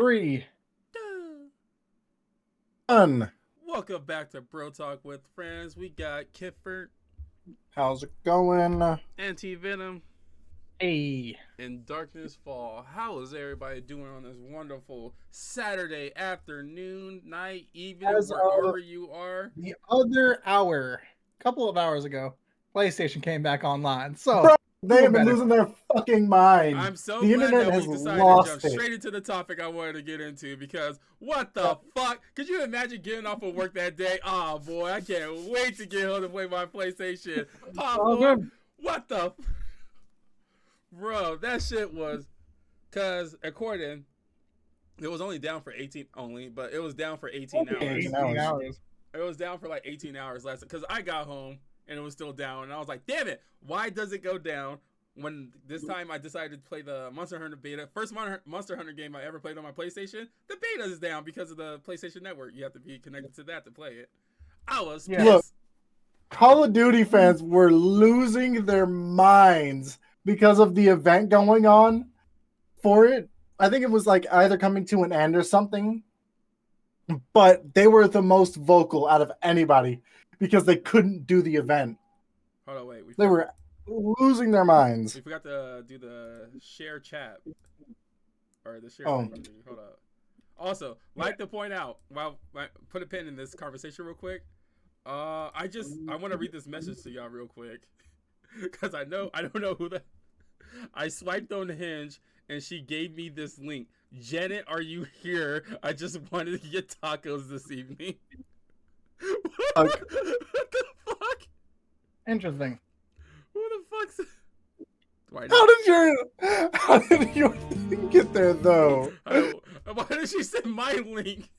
3, Duh. 1. Welcome back to BroTalk with friends. We got Kifford, How's it going? Anti-Venom, Hey. and Darkness Fall. How is everybody doing on this wonderful Saturday afternoon, night, evening, As wherever of you are? the other hour, a couple of hours ago, PlayStation came back online. So, Bro, they feel have been better. losing their fucking mind. I'm so The glad internet that has we decided to jump lost straight it. into the topic I wanted to get into because what the fuck? Could you imagine getting off of work that day? Oh boy, I can't wait to get home to play my PlayStation. Pop All boy, good. what the bro? That shit was because according it was only down for 18 only, but it was down for 18 hours. 18 hours. It was down for like 18 hours last because I got home and it was still down and I was like, damn it, why does it go down? When this time I decided to play the Monster Hunter beta, first Monster Hunter game I ever played on my PlayStation, the beta is down because of the PlayStation Network. You have to be connected to that to play it. I was pissed. Look, Call of Duty fans were losing their minds because of the event going on for it. I think it was like either coming to an end or something, but they were the most vocal out of anybody because they couldn't do the event. Hold on, wait. They were losing their minds. We forgot to do the share chat or the share. Oh. Thing. Hold up. Also, like to point out, while put a pin in this conversation real quick. I want to read this message to y'all real quick because I don't know who the. I swiped on Hinge and she gave me this link. Janet, are you here? I just wanted to get tacos this evening. What the fuck? Interesting. Who the fuck's? How did your thing get there though? Why did she send my link?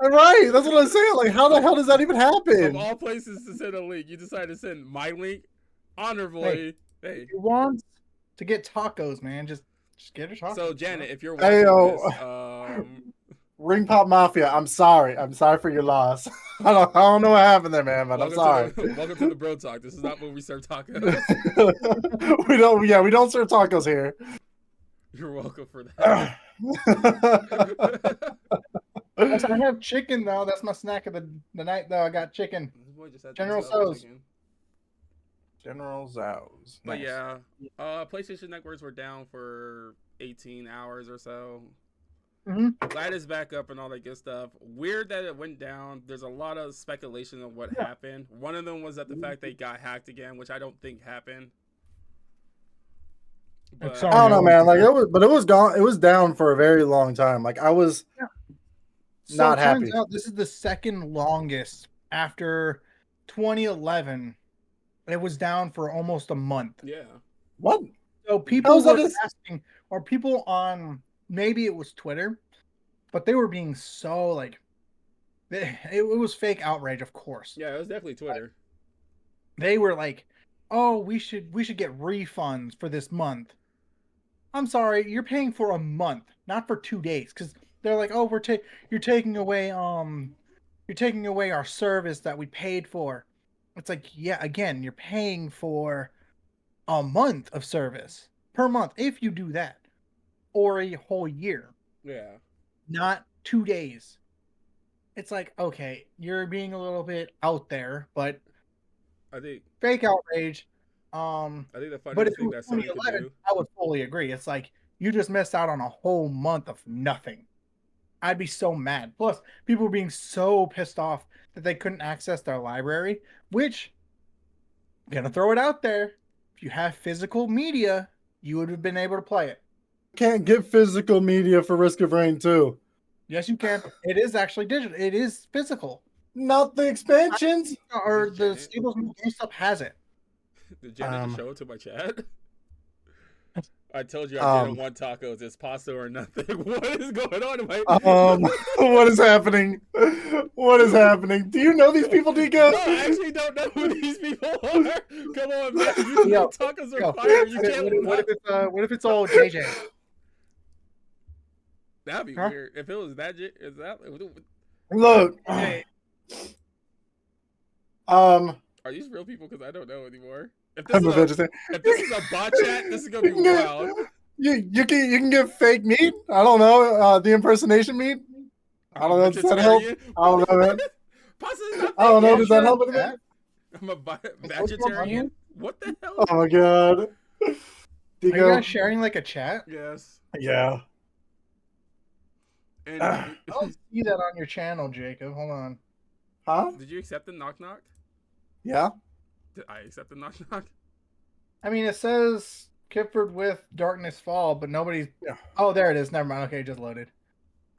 Right, that's what I'm saying. Like, how the hell does that even happen? Of all places to send a link, you decided to send my link. Honorably, hey. If you want to get tacos, man, just get a taco. So Janet, if you're watching this, Ring Pop Mafia, I'm sorry for your loss. I don't know what happened there, man, but I'm sorry. Welcome to the Bro Talk. This is not where we serve tacos. we don't serve tacos here. You're welcome for that. I have chicken though. That's my snack of the night though. I got chicken. General Tso's. General Tso's. But yeah, PlayStation networks were down for 18 hours or so. Glad it's back up and all that good stuff. Weird that it went down. There's a lot of speculation of what happened. One of them was that the fact they got hacked again, which I don't think happened. But, I don't know, man. Like it was gone. It was down for a very long time. Like I was not happy. Turns out this is the second longest after 2011. It was down for almost a month. Yeah. What? So people were asking, or people on maybe it was Twitter, but they were being so like, it was fake outrage, of course. Yeah, it was definitely Twitter. They were like, "Oh, we should get refunds for this month." I'm sorry, you're paying for a month, not for 2 days, because they're like, "Oh, you're taking away our service that we paid for." It's like, yeah, again, you're paying for a month of service per month if you do that, or a whole year. Yeah. Not 2 days. It's like, okay, you're being a little bit out there, but I think fake outrage. I think the funniest thing that Sony could do. I would fully agree. It's like you just missed out on a whole month of nothing. I'd be so mad. Plus, people were being so pissed off that they couldn't access their library, which, I'm gonna throw it out there. If you have physical media, you would have been able to play it. Can't get physical media for Risk of Rain 2. Yes, you can. It is actually digital. It is physical. Not the expansions. Or the Staples GameStop has it. Did Janet show it to my chat? I told you I didn't want tacos. It's pasta or nothing. What is going on? What is happening? What is happening? Do you know these people, Dico? No, I actually don't know who these people are. Come on, man. Tacos are fire. You can't. What if it's all JJ? That'd be weird. If it was that, Look. Hey. Are these real people? Because I don't know anymore. If this is a bot chat, this is gonna be wild. You can get fake meat. I don't know. The impersonation meat. I I'm a don't know. Does that help? vegetarian. I don't know, man. Pasta is not I don't know. vegan. Does that Sharing help anything? chat? I'm a Is which one on here? vegetarian. What the hell? Oh my god. Are you guys Dico. sharing like a chat? Yes. Yeah. And I don't see that on your channel, Jacob. Hold on. Huh? did you accept the knock knock? Yeah. Did I accept the knock knock? I mean, it says Kipford with Darkness Fall, but nobody's. Yeah. Oh, there it is. Never mind. Okay, it just loaded.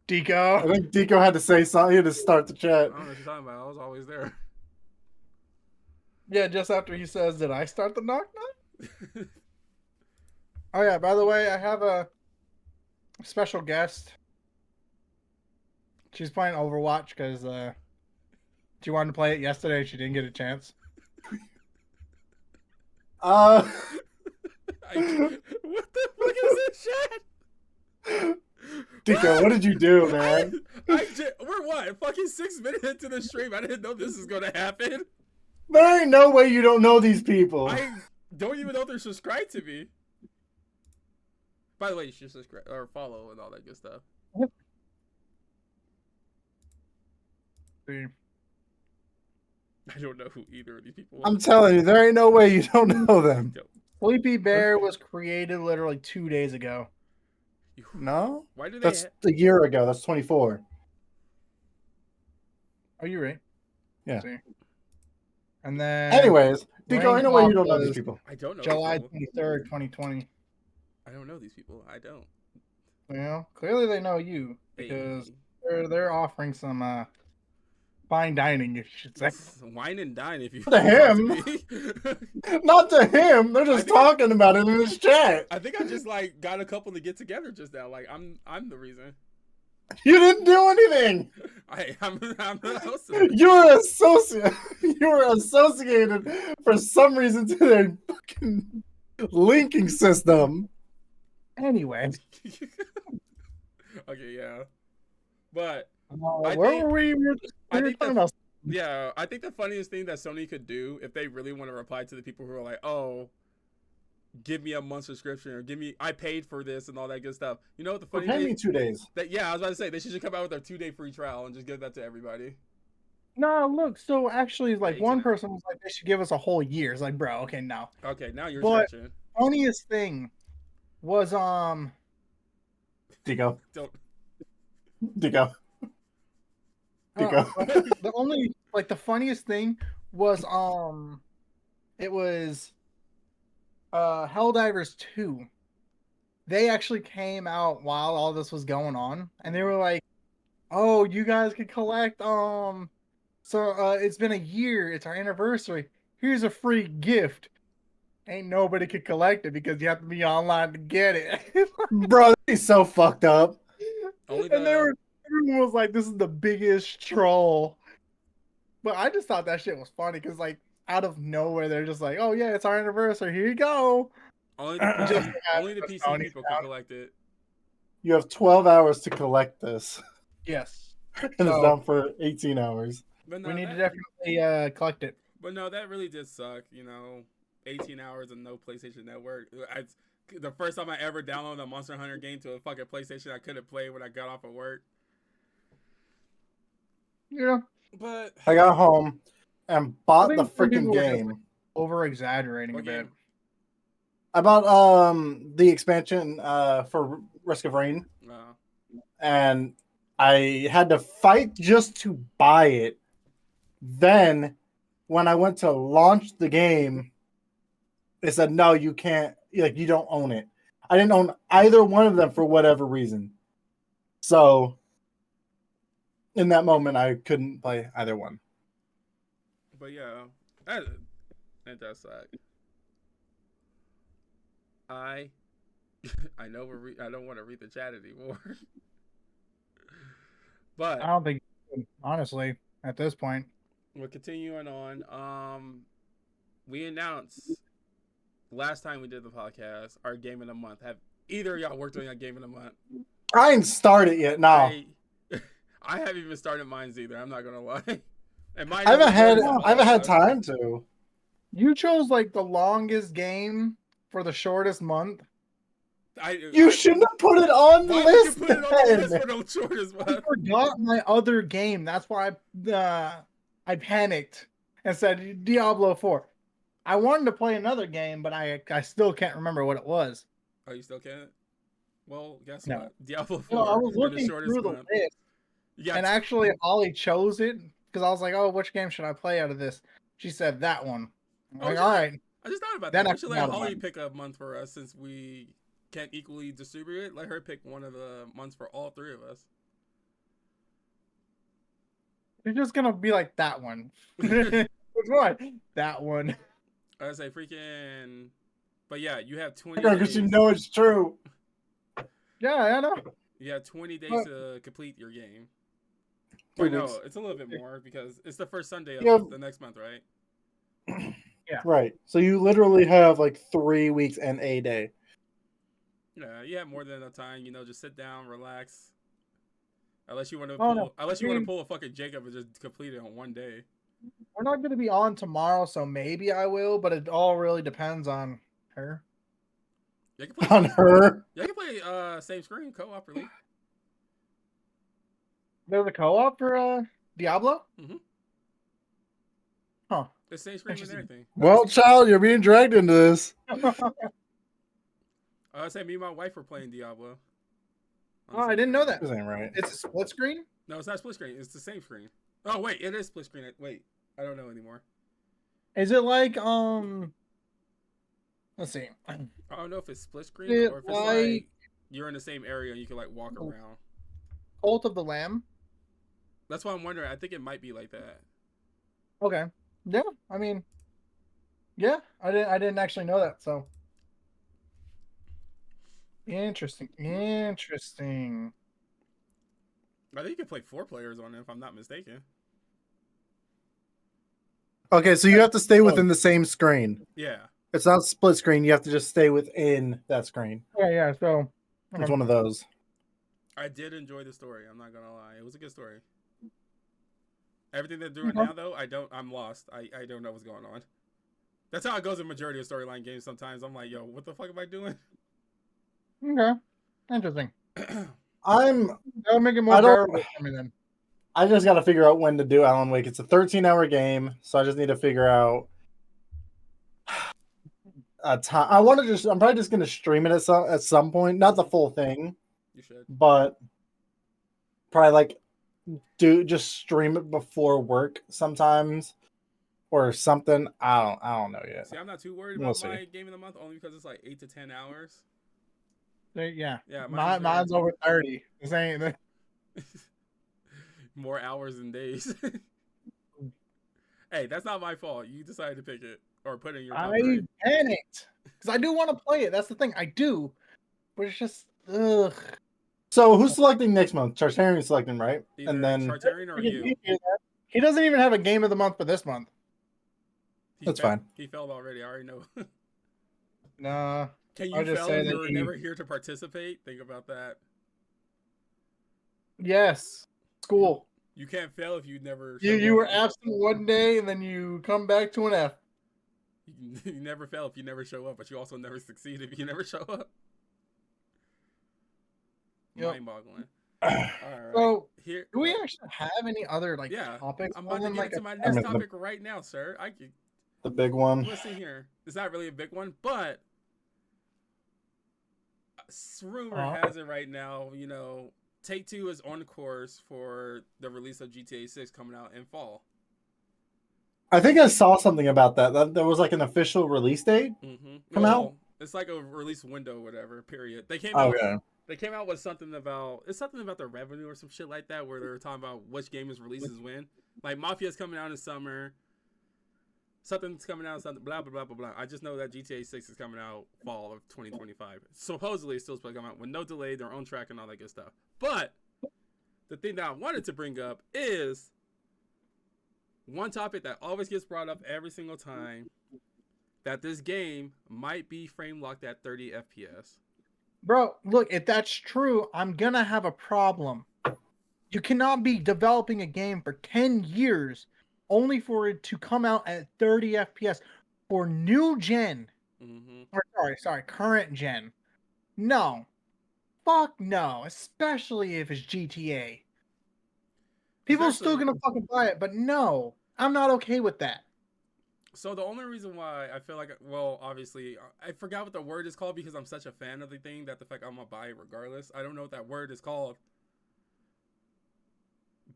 I Deco. think Dico had to say something. He had to start the I chat. don't know what you're talking about. I was always there. Yeah, just after he says, "Did I start the knock knock?" Oh yeah. By the way, I have a special guest. She's playing Overwatch because she wanted to play it yesterday. She didn't get a chance. Uh, What the fuck is this shit? Dico, what did you do, man? We're what? Fucking 6 minutes into the stream. I didn't know this was gonna happen. There ain't no way you don't know these people. I don't even know if they're subscribed to me. By the way, you should subscribe or follow and all that good stuff. See. I don't know who either of these people I'm are. telling you, there ain't no way you don't know them. Sleepy Bear was created literally 2 days ago. No? Why do they? That's a year ago. That's 24. Oh, you're right. Yeah. See. And then. Anyways, Dico, ain't no way you don't know was these people. I don't know. July these people. 23rd, 2020. I don't know these people. I don't. Well, clearly they know you because Hey. they're offering some fine dining, if you should say. Wine and dine if you To talk him. to me. Not to him. They're just think- talking about it in this chat. I think I just like got a couple to get together just now. Like I'm the reason. You didn't do anything. I'm the host. Of it. You were associated. You were associated for some reason to their fucking linking system. Anyway, Okay, yeah, but where think- were we? We were I think talking the- about. yeah, I think the funniest thing that Sony could do if they really want to reply to the people who are like, "Oh, give me a month subscription or I paid for this and all that good stuff." You know what the For funny paying thing? me 2 days. Yeah, I was about to say they should just come out with their 2-day free trial and just give that to everybody. No, look. So actually, like Yeah, one you person was like, they should give us a whole year. It's like, bro, okay, no. Okay, now you're But- stretching. Funniest thing was Dico. Don't. Dico. Dico. the only like the funniest thing was it was Helldivers 2. They actually came out while all this was going on, and they were like, "Oh, you guys can collect so it's been a year, it's our anniversary. Here's a free gift." Ain't nobody could collect it because you have to be online to get it. Bro, he's so fucked up. Only And everyone was like, "This is the biggest troll." But I just thought that shit was funny because, like, out of nowhere, they're just like, "Oh yeah, it's our anniversary. Here you go." only Just the, have only the a PC Sony people can account. collect it. You have 12 hours to collect this. Yes, And it's So- down for 18 hours. But no, we need to that, definitely collect it. But no, that really did suck. 18 hours and no PlayStation Network. The first time I ever downloaded a Monster Hunter game to a fucking PlayStation, I couldn't play when I got off of work. Yeah, But I got home and bought I the think some freaking people were just, game. over exaggerating a what bit. game? I bought the expansion for Risk of Rain, and I had to fight just to buy it. Then when I went to launch the game, it said no, you can't, like, you don't own it. I didn't own either one of them for whatever reason. So in that moment I couldn't play either one. But yeah, that does suck. I know I don't want to read the chat anymore. But I don't think, honestly, at this point. we're continuing on. We announced last time we did the podcast our game in a month. Have either of y'all worked on a game in a month? I ain't started yet. No, I haven't even started mine either. I'm not gonna lie. And mine I haven't had only I haven't had started time to. You chose like the longest game for the shortest month. You shouldn't have put it on the Why would you list. put it on the list Then. for those shortest I one? forgot my other game. That's why I panicked and said Diablo 4. I wanted to play another game, but I still can't remember what it was. Oh, you still can't? Well, guess No. what? Diablo No, I 4 was in the looking shortest through the month. list, You got and actually Ollie chose it because I was like, "Oh, which game should I play out of this?" She said that one. I'm oh like, "All shit! right." I just thought about Then that. I We should let forgot about Holly it. pick a month for us since we can't equally distribute it. Let her pick one of the months for all three of us. You're just gonna be like that one. Which one? That one. I say freaking. But yeah, you have 20 Because you days. know it's true. Yeah, I know. You have 20 days But to complete your game. 2 Wait, weeks. no, it's a little bit more because it's the first Sunday of Yeah. the next month, right? yeah. Right. So you literally have like 3 weeks and a day. Yeah, you have more than enough time. You know, just sit down, relax. Unless you want to Oh no. pull, unless I you want to mean, pull a fucking Jacob and just complete it on one day. we're not gonna be on tomorrow, so maybe I will, but it all really depends on her. You can play On same, her. you can play same screen co-op really. There's a co-op for Diablo? Mm-hmm. Huh. The same screen and Interesting. everything. Well, child, you're being dragged into this. I say me and my wife were playing Diablo. Oh, I didn't know that. This ain't right. It's a split screen? No, it's not split screen. It's the same screen. Oh wait, it is split screen. Wait, I don't know anymore. Is it like let's see. I don't know if it's split screen Is it or if it's like like you're in the same area and you can like walk around. Cult of the Lamb? That's why I'm wondering. I think it might be like that. Okay. Yeah, I mean, yeah, I didn't actually know that, so interesting. Interesting. I think you can play 4 players on it if I'm not mistaken. Okay, so you have to stay within the same screen. Yeah. It's not split screen. You have to just stay within that screen. Yeah, so It's one of those. I did enjoy the story. I'm not gonna lie. It was a good story. Everything they're doing now, though, I'm lost. I don't know what's going on. That's how it goes in majority of storyline games. Sometimes I'm like, yo, what the fuck am I doing? Okay. Interesting. That'll make it more bearable for me then. I just got to figure out when to do Alan Wake. It's a 13-hour game, so I just need to figure out a time. I'm probably just going to stream it at some point. Not the full thing. You should. But probably like just stream it before work sometimes or something. I don't know yet. See, I'm not too worried about my game of the month only because it's like 8 to 10 hours. Yeah. Yeah, mine's over 30. This ain't more hours than days. Hey, that's not my fault. You decided to pick it or put it in your top I 3. panicked because I do want to play it. That's the thing. I do, but it's just ugh. So who's selecting next month? Chartarian's selecting, right? Either And then Chartarian or you. He doesn't even have a game of the month for this month. That's fine. He failed already. I already know. Nah. Can I'll you just fail say if that you're never here to participate? Think about that. Yes. School. You can't fail if you never. You were absent one day and then you come back to an F. You never fail if you never show up, but you also never succeed if you never show up. Yep. Mind-boggling. All right. So, Here, do we actually have any other yeah, topics? I'm about to get into my next topic right now, sir. The big one. Listen here. It's not really a big one, but rumor has it right now, Take-Two is on course for the release of GTA 6 coming out in fall. I think I saw something about that. There was like an official release date come out. It's like a release window, whatever. Period. They came out. Okay. They came out with something about the revenue or some shit like that, where they were talking about which game is releases when. Like Mafia's coming out in summer. Something's coming out, something blah blah blah blah blah. I just know that GTA 6 is coming out fall of 2025. Supposedly, it's still supposed to come out with no delay, their own track and all that good stuff. But the thing that I wanted to bring up is one topic that always gets brought up every single time, that this game might be frame locked at 30 FPS. Bro, look, if that's true, I'm gonna have a problem. You cannot be developing a game for 10 years only for it to come out at 30 FPS for new gen. Mm-hmm. Or sorry, current gen. No. Fuck no. Especially if it's GTA. People are still Especially, gonna fucking buy it, but no. I'm not okay with that. so the only reason why I feel like, well, obviously, I forgot what the word is called because I'm such a fan of the thing that the fact I'm gonna buy it regardless. I don't know what that word is called,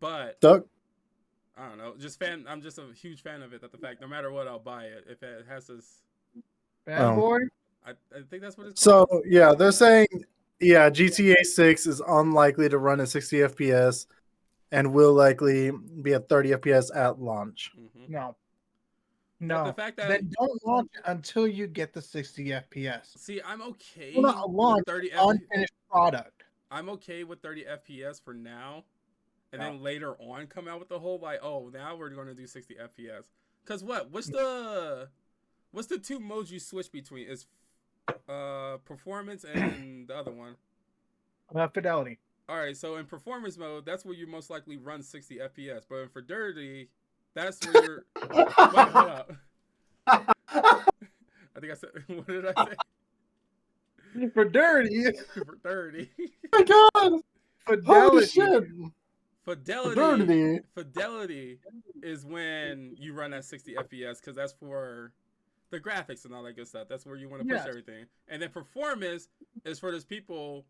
but Duck. I don't know. Just fan. I'm just a huge fan of it. That the fact, no matter what, I'll buy it if it has this. Oh. Fanboy? I think that's what it's So called. yeah, they're saying GTA 6 is unlikely to run at 60 FPS and will likely be at 30 FPS at launch. Hmm. No. But the No. fact that, Then don't launch it until you get the 60 FPS. see, I'm Well, okay not with launch 30 an F. unfinished product. I'm okay with 30 FPS for now, and No. then later on come out with the whole like, oh, now we're gonna do 60 FPS. Cause what? What's the two modes you switch between? Is performance and the other one. Fidelity. All right, so in performance mode, that's where you most likely run 60 FPS. But for dirty, that's where you're. Wait, hold up. I think I said. What did I say? For dirty, For 30. Oh my god! Holy fidelity. shit! Fidelity. Dirty. Fidelity is when you run at 60 FPS because that's for the graphics and all that good stuff. That's where you want to push Yes. everything. And then performance is for those people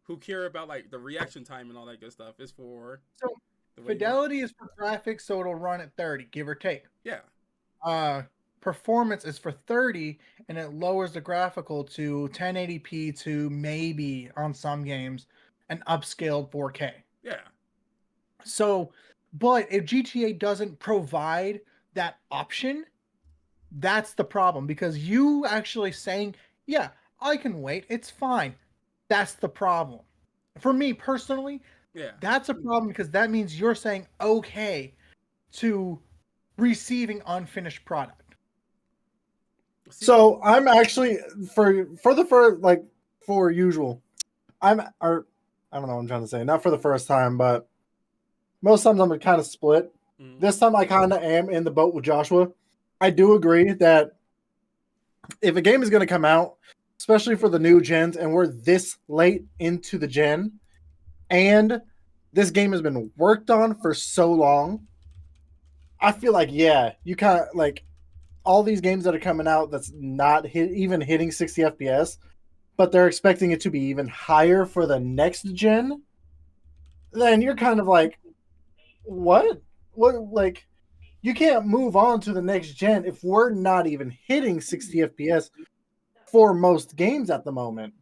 who care about like the reaction time and all that good stuff. It's for So the way fidelity is for graphics, so it'll run at 30, give or take. yeah. Performance is for 30, and it lowers the graphical to 1080p to maybe on some games an upscaled 4K. Yeah. So, but if GTA doesn't provide that option, that's the problem because you actually saying, yeah, I can wait, it's fine. That's the problem. For me personally, Yeah. that's a problem because that means you're saying okay to receiving unfinished product. See, So I'm actually for usual. Or I don't know what I'm trying to say. Not for the first time, but most times I'm kind of split. mm, This time I kind of am in the boat with Joshua. I do agree that if a game is going to come out, especially for the new gens, and we're this late into the gen, and this game has been worked on for so long, I feel like you kind of like all these games that are coming out that's not even hitting 60 FPS, but they're expecting it to be even higher for the next gen. Then you're kind of like, what? What? Like, you can't move on to the next gen if we're not even hitting 60 FPS for most games at the moment.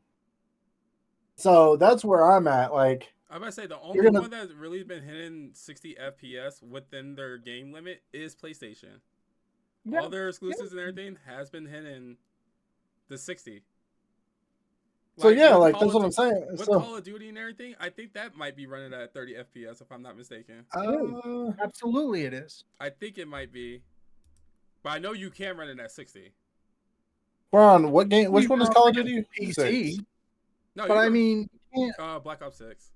So that's where I'm at. Like, I'm about to say the you're only gonna. one that's really been hitting 60 FPS within their game limit is PlayStation. Yeah. All their exclusives and everything has been hitting the 60. So Like yeah, with like Call that's of what I'm saying. with So, Call of Duty and everything, I think that might be running at 30 FPS if I'm not mistaken. It is. Absolutely, it is. I think it might be, but I know you can run it at 60. we're on what game? Which We one is run Call of like a Duty? PC, 6. No, but you I can. mean, Black Ops 6.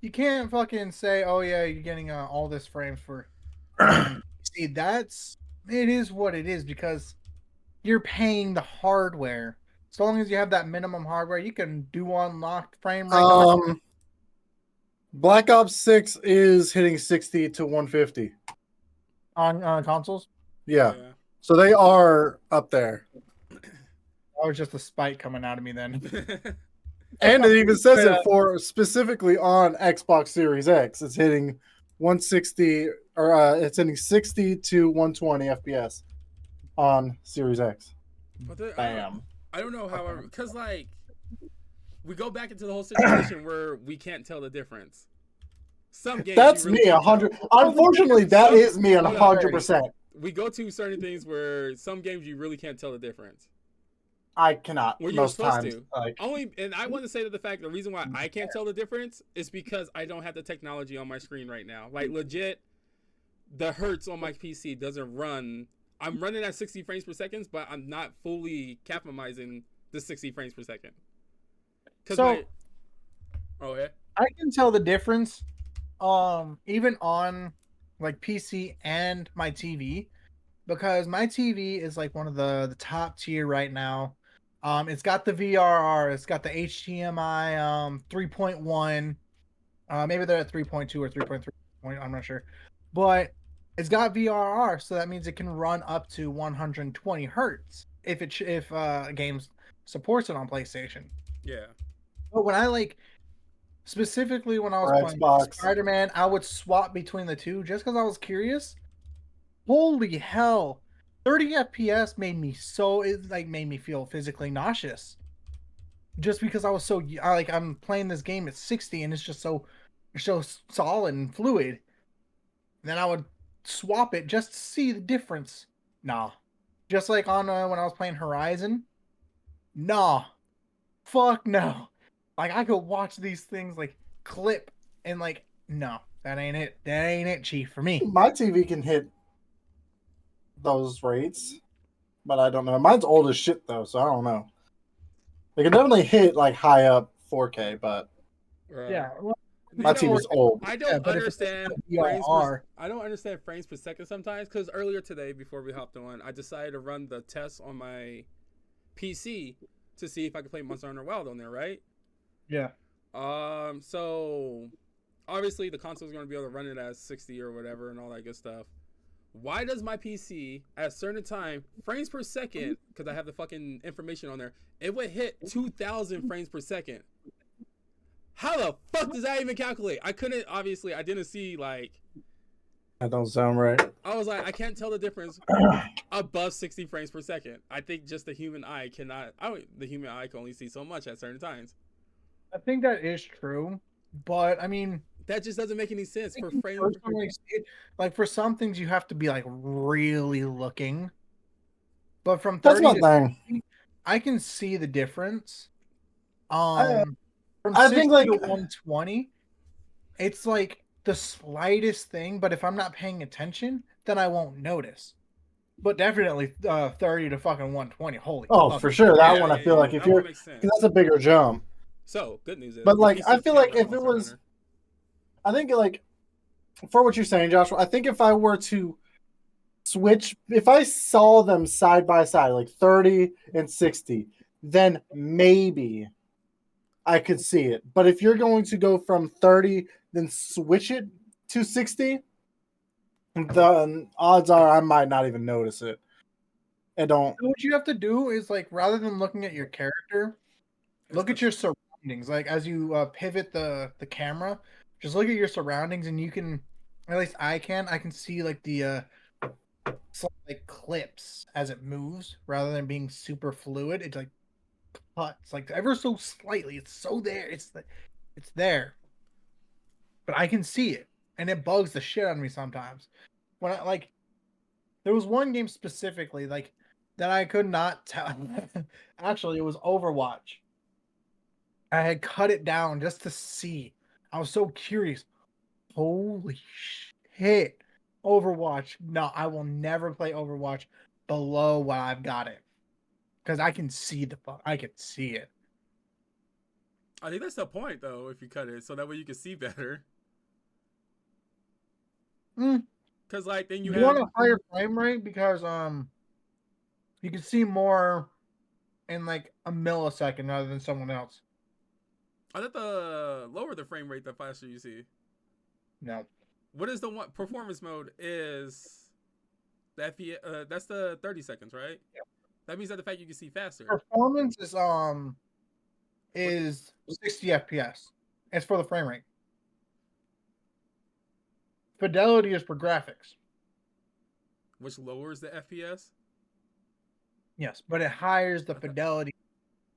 you can't fucking say, "Oh yeah, you're getting all this frames for running PC." It is what it is because you're paying the hardware. So long as you have that minimum hardware, you can do unlocked frame rate. Black Ops 6 is hitting 60 to 150. On consoles. Yeah. Yeah. So they are up there. That was just a spite coming out of me then. And it even says Straight it up. for specifically on Xbox Series X. It's hitting 160 or it's hitting 60 to 120 FPS on Series X. But Bam. I don't know how, because like we go back into the whole situation where we can't tell the difference. Some games That's you really me can't 100. tell. Unfortunately, that Some- is me hold on. 100%. We go to certain things where some games you really can't tell the difference. I cannot Where you're most supposed times. to. Like, And I want to say that the reason why I can't tell the difference is because I don't have the technology on my screen right now. Like legit, the hertz on my PC doesn't run. I'm running at 60 frames per second, but I'm not fully capitalizing the 60 frames per second. So Oh yeah. I can tell the difference, even on like PC and my TV, because my TV is like one of the top tier right now. It's got the VRR. It's got the HDMI 3.1. Maybe they're at 3.2 or 3.3. I'm not sure, but it's got VRR, so that means it can run up to 120 hertz if games supports it on PlayStation. Yeah. But when I specifically when I was Or playing Xbox. Spider-Man, I would swap between the two just because I was curious. Holy hell, 30 FPS made me feel physically nauseous just because I was I'm playing this game at 60 and it's so solid and fluid. Then I would swap it just to see the difference. Nah, just like on when I was playing Horizon. Nah, fuck no. Like I could watch these things clip and no, that ain't it. That ain't it, Chief, for me. My TV can hit those rates, but I don't know. Mine's old as shit though, so I don't know. They can definitely hit like high up 4K, but Yeah, well, my You know, TV's old. I yeah, don't but if it's understand frames per. VRR, I don't understand frames per second sometimes because earlier today, before we hopped on, I decided to run the test on my PC to see if I could play Monster Hunter Wild on there, right? yeah. So obviously the console is going to be able to run it at 60 or whatever and all that good stuff. Why does my PC at a certain time frames per second? Because I have the fucking information on there. It would hit 2,000 frames per second. How the fuck does that even calculate? I couldn't. Obviously, I didn't see That don't sound right. I was like, I can't tell the difference above 60 frames per second. I think just the human eye cannot. The human eye can only see so much at certain times. I think that is true, but I mean, That just doesn't make any sense for I frame. personally for some things you have to be really looking. But from That's 30 my to thing. 60, I can see the difference. I From I think 60 like to 120, it's like the slightest thing, but if I'm not paying attention, then I won't notice. But definitely 30 to fucking 120. Holy fuck. for sure that Yeah, one I yeah, feel yeah. like if That one you're makes sense. because that's a bigger jump. So good news is But your like I PC feel can like run if it Monster was Hunter. I think like for what you're saying, Joshua, I think if I were to switch if I saw them side by side, like 30 and 60, then maybe I could see it. But if you're going to go from 30, then switch it to 60, the odds are I might not even notice it. I don't. So what you have to do is rather than looking at your character, It's look the at your surroundings. Like as you pivot the camera, just look at your surroundings, and you can, at least I can see the clips as it moves rather than being super fluid. It's cuts ever so slightly. It's so there. It's there, but I can see it, and it bugs the shit out of me sometimes. When I there was one game specifically that I could not tell. Actually, it was Overwatch. I had cut it down just to see. I was so curious. Holy shit. Overwatch. No, I will never play Overwatch below what I've got it. Because I can see I can see it. I think that's the point though. If you cut it, so that way you can see better. Mm. Cause then you You have. want a higher frame rate because you can see more in a millisecond rather than someone else. I thought the lower the frame rate, the faster you see. No. What is the one performance mode? Is the FPS? That's the 30 seconds, right? Yeah. That means that the fact you can see faster. Performance What, is 60 FPS. It's for the frame rate. Fidelity is for graphics. which lowers the FPS. Yes, but it hires the Okay. fidelity.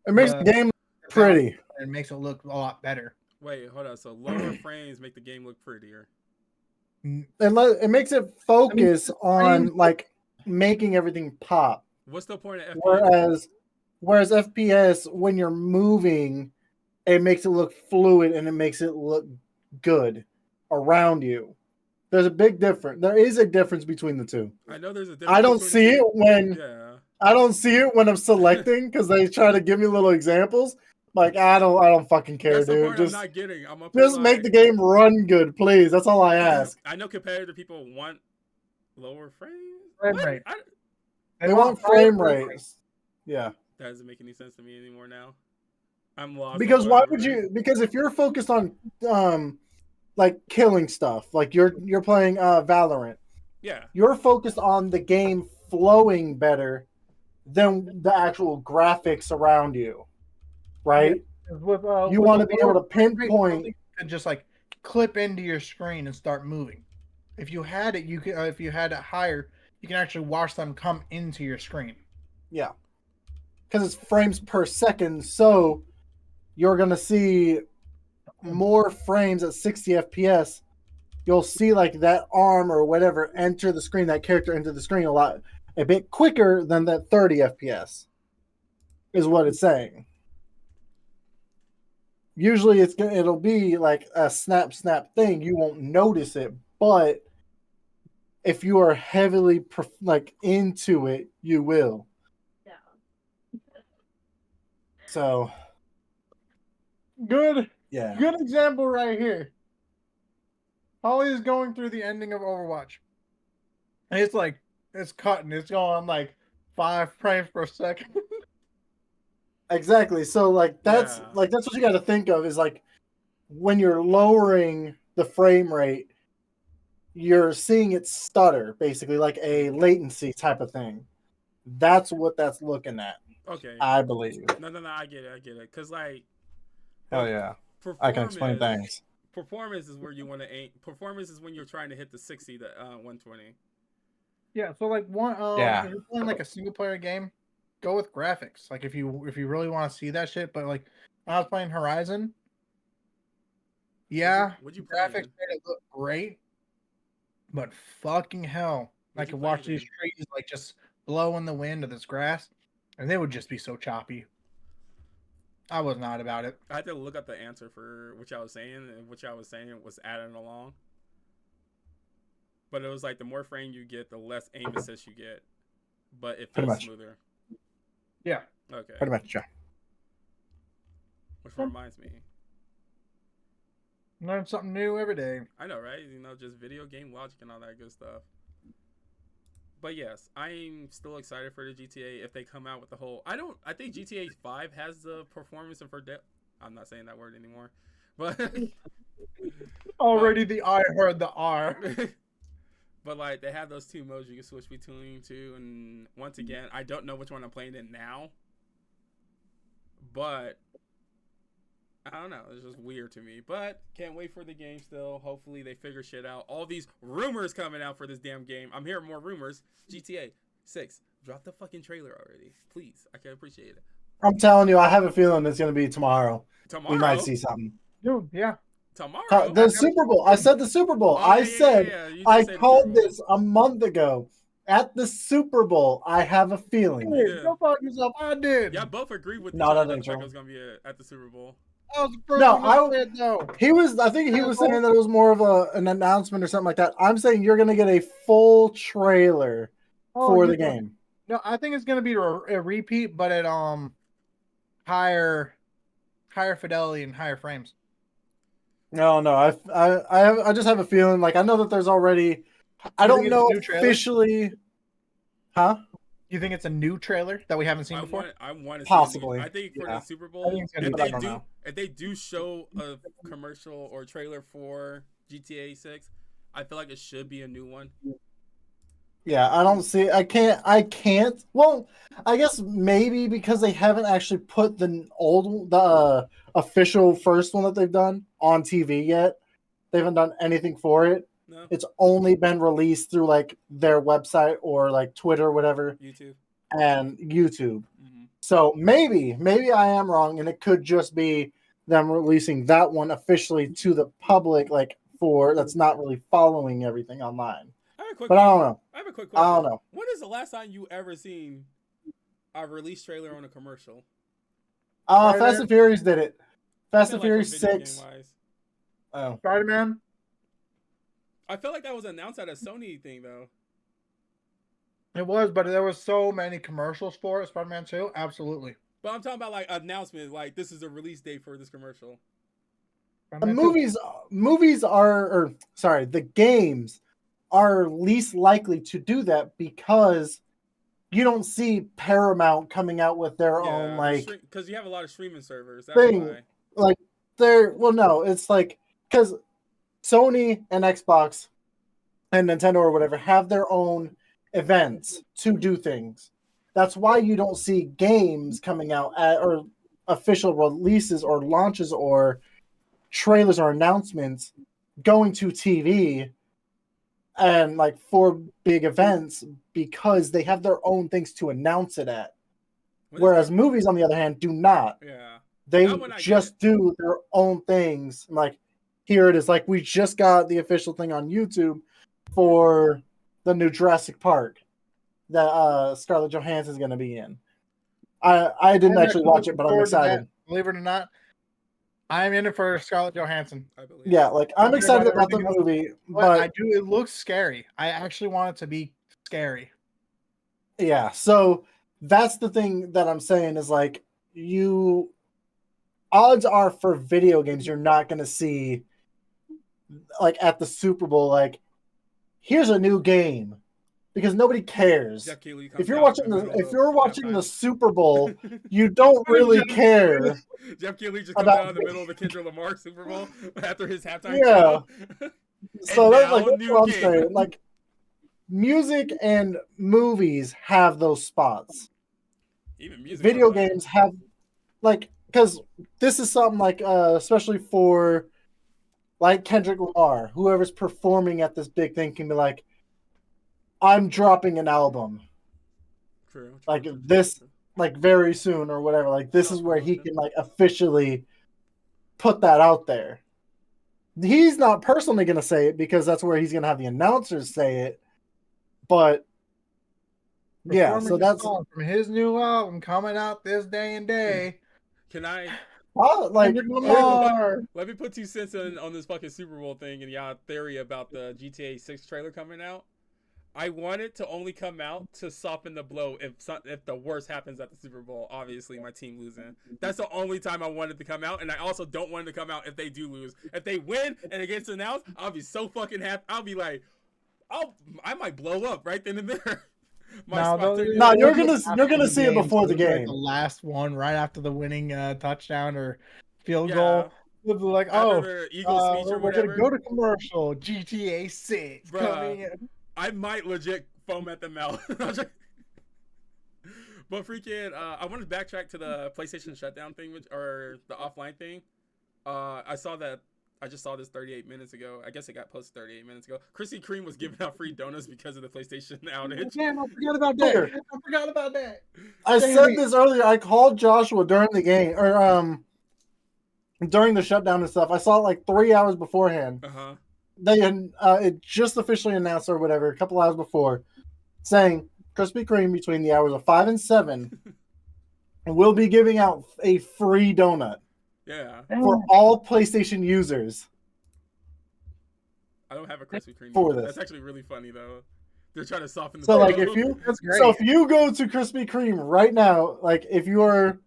It makes the game pretty. And makes it look a lot better. Wait, hold on. So lower frames make the game look prettier. It makes it focus on making everything pop. What's the point of FPS? Whereas FPS, when you're moving, it makes it look fluid and it makes it look good around you. There's a big difference. There is a difference between the two. I know there's a difference. I don't see it when Yeah. I don't see it when I'm selecting because they try to give me little examples. Like I don't fucking care, That's the dude. part Just I'm not getting. I'm up just make the game run good, please. That's all I ask. I know competitive people want lower frames. Frame What? rate. They want frame rates. Yeah. That doesn't make any sense to me anymore now. I'm lost on Because what why I'm would doing. you? Because if you're focused on like killing stuff, like you're playing Valorant, Yeah. you're focused on the game flowing better than the actual graphics around you, Yeah, right? 'cause You with a want to be able lower to frame rate, pinpoint. something could just like clip into your screen and start moving. If you had it, you could. If you had it higher, you can actually watch them come into your screen. Yeah, because it's frames per second, so you're gonna see more frames at 60 FPS. You'll see like that arm or whatever enter the screen, that character enter the screen a bit quicker than that 30 FPS is what it's saying. Usually it'll be like a snap thing. You won't notice it, but if you are heavily like into it, you will. So Good, yeah, good example right here. Holly is going through the ending of Overwatch, and it's cutting. It's going like 5 frames per second. exactly. So Yeah. that's what you got to think of is like when you're lowering the frame rate, you're seeing it stutter, basically like a latency type of thing. That's what that's looking at, Okay. I believe. No. I get it. I get it. Cause like, Hell per- yeah, I can explain performance, things. performance is where you want to aim. Performance is when you're trying to hit the 60 to 120. Yeah, so like Yeah, if you're playing like a single player game, go with graphics. Like if you really want to see that shit, but like when I was playing Horizon, yeah, What'd you the play graphics in? made it look great, but fucking hell, I What'd you could play watch it these in? trees like just blow in the wind of this grass, and they would just be so choppy. I was not about it. I had to look up the answer for what y'all was saying, and what y'all was saying was adding along. But it was like the more frame you get, the less aim assist you get, but it pretty feels much, smoother. Yeah, Okay, pretty much. Yeah. which reminds me, learn something new every day. I know, right? You know, just video game logic and all that good stuff. But yes, I'm still excited for the GTA if they come out with the whole. I think GTA 5 has the performance and I'm not saying that word anymore, but but Already the I heard the R. but like they have those two modes you can switch between two, and once again, I don't know which one I'm playing in now, but I don't know. It's just weird to me. But can't wait for the game still. Hopefully they figure shit out. All these rumors coming out for this damn game. I'm hearing more rumors. GTA 6. Drop the fucking trailer already. Please. I can appreciate it. I'm telling you, I have a feeling it's going to be tomorrow. We might Tomorrow? see something. Dude, yeah. Tomorrow? The Super Bowl. I said the Super Bowl. Oh, I yeah, yeah, yeah, said yeah. You did I say the Super called Bowl. this a month ago. At the Super Bowl, I have a feeling. You Hey, did. go fuck yourself. I did. Yeah, both agreed with each No, other that that the ain't fact it true. was going to be at the Super Bowl. I was the first No, one to say it though. I think he was saying that it was more of an announcement or something like that. I'm saying you're going to get a full trailer Oh, for you the game. no, I think it's gonna be a repeat, but at higher fidelity and higher frames. No. I just have a feeling. Like I know that there's already. I You think don't it's a know new trailer? officially. Huh? You think it's a new trailer that we haven't seen before? I want to see a new. Possibly. I think for Yeah. the Super I Bowl, think it's gonna be But I don't know. if they do show a commercial or trailer for GTA 6, I feel like it should be a new one. Yeah, I don't see. I can't. Well, I guess maybe because they haven't actually put the official first one that they've done on TV yet. They haven't done anything for it. No, It's only been released through like their website or like Twitter, or whatever, YouTube. and YouTube. Mm-hmm. So maybe I am wrong, and it could just be them releasing that one officially to the public, like for that's not really following everything online. I have a quick. But I don't know. I have a quick I don't question. know. When is the last time you ever seen a release trailer on a commercial? Fast and Furious did it. Fast and Like for Furious video 6. game wise. Oh, Spider-Man. I feel like that was announced at a Sony thing though. It was, but there was so many commercials for it. Spider-Man 2, absolutely. But I'm talking about like announcements, like this is a release date for this commercial. the Spider-Man 2. movies are, or sorry, the games are least likely to do that because you don't see Paramount coming out with their own like because you have a lot of streaming servers. That's thing. why. Like no, it's like because Sony and Xbox and Nintendo or whatever have their own events to do things. That's why you don't see games coming out or official releases or launches or trailers or announcements going to TV and like for big events because they have their own things to announce it at. Whereas movies, on the other hand, do not. Yeah. They just do their own things. Like, here it is. Like, we just got the official thing on YouTube for the new Jurassic Park that Scarlett Johansson is going to be in. I didn't actually watch it, but I'm excited. Believe it or not, I'm in it for Scarlett Johansson. I believe. Yeah, like I'm excited about the movie, but I do. It looks scary. I actually want it to be scary. Yeah, so that's the thing that I'm saying is like odds are for video games you're not going to see like at the Super Bowl like here's a new game because nobody cares. If you're watching the Super Bowl, you don't really care. Jeff Keighley just comes out in the middle of the Kendrick Lamar Super Bowl after his halftime show. So that's like that's what I'm saying. Like music and movies have those spots. Even music. Video games have like because this is something like especially for like Kendrick Lamar, whoever's performing at this big thing can be like, I'm dropping an album. True. Like this, like very soon or whatever. Like this is where he can like officially put that out there. He's not personally going to say it because that's where he's going to have the announcers say it. But yeah, so that's from his new album coming out this day and day. Can I? Like let me put 2 cents on this fucking Super Bowl thing and y'all theory about the GTA 6 trailer coming out. I want it to only come out to soften the blow if the worst happens at the Super Bowl. Obviously, my team losing. That's the only time I want it to come out, and I also don't want it to come out if they do lose. If they win and it gets announced, I'll be so fucking happy. I'll be like, I might blow up right then and there. You're gonna see it before the game. Like the last one, right after the winning touchdown or field goal. Like, Eagle speech or whatever. We're gonna go to commercial. GTA 6 coming in. I might legit foam at the mouth. But freaking, I want to backtrack to the PlayStation shutdown thing, or the offline thing. I just saw this 38 minutes ago. I guess it got posted 38 minutes ago. Krispy Kreme was giving out free donuts because of the PlayStation outage. Damn, I forgot about that. I said this earlier. I called Joshua during the game, or during the shutdown and stuff. I saw it like 3 hours beforehand. Uh-huh. They it just officially announced or whatever a couple hours before, saying Krispy Kreme between the hours of 5 and 7, and we'll be giving out a free donut. Yeah. For all PlayStation users. I don't have a Krispy Kreme for this. That's actually really funny though. They're trying to soften the blow. Like That's great. if you go to Krispy Kreme right now, like if you're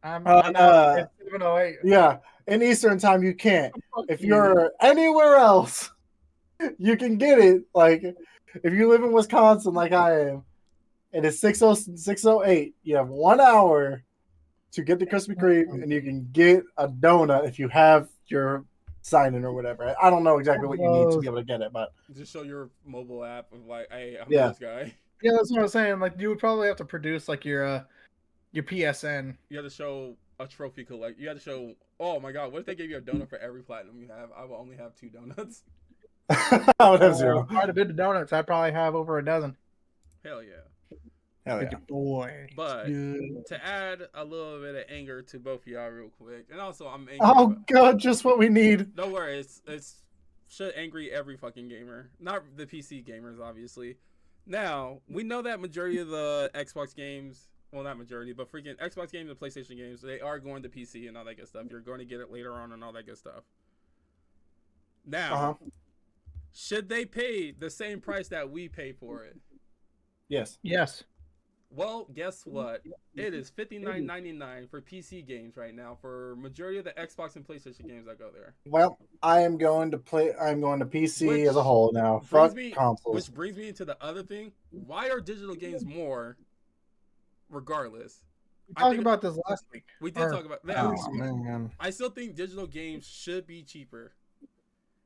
I'm 708. Yeah, in Eastern time you can't. If you're anywhere else, you can get it. Like if you live in Wisconsin like I am, it is 608. You have 1 hour to get the Krispy Kreme, and you can get a donut if you have your sign-in or whatever. I don't know exactly what you need to be able to get it, but just show your mobile app of like, hey, I'm Yeah. this guy. Yeah, that's what I was saying. Like, you would probably have to produce like your PSN. You have to show a trophy collect. You have to show. Oh my god, what if they gave you a donut for every platinum you have? I will only have 2 donuts. I would have 0. Quite a bit of donuts. I'd probably have over a dozen. Hell yeah. Hell yeah. Boy. But Good. to add a little bit of anger to both of y'all real quick, and also I'm angry. Oh god, just what we need. Don't worry, it's should angry every fucking gamer, not the PC gamers, obviously. Now we know that majority of the Xbox games, well, not majority, but freaking Xbox games and PlayStation games, they are going to PC and all that good stuff. You're going to get it later on and all that good stuff. Now, should they pay the same price that we pay for it? Yes. Yes. Well, guess what? It is $59.99 for PC games right now for majority of the Xbox and PlayStation games that go there. Well, I'm going to PC as a whole now. Fuck consoles. Which brings me into the other thing. Why are digital games more regardless, We I talked think about this last week. we did Or talk about that. Oh man. I still think digital games should be cheaper,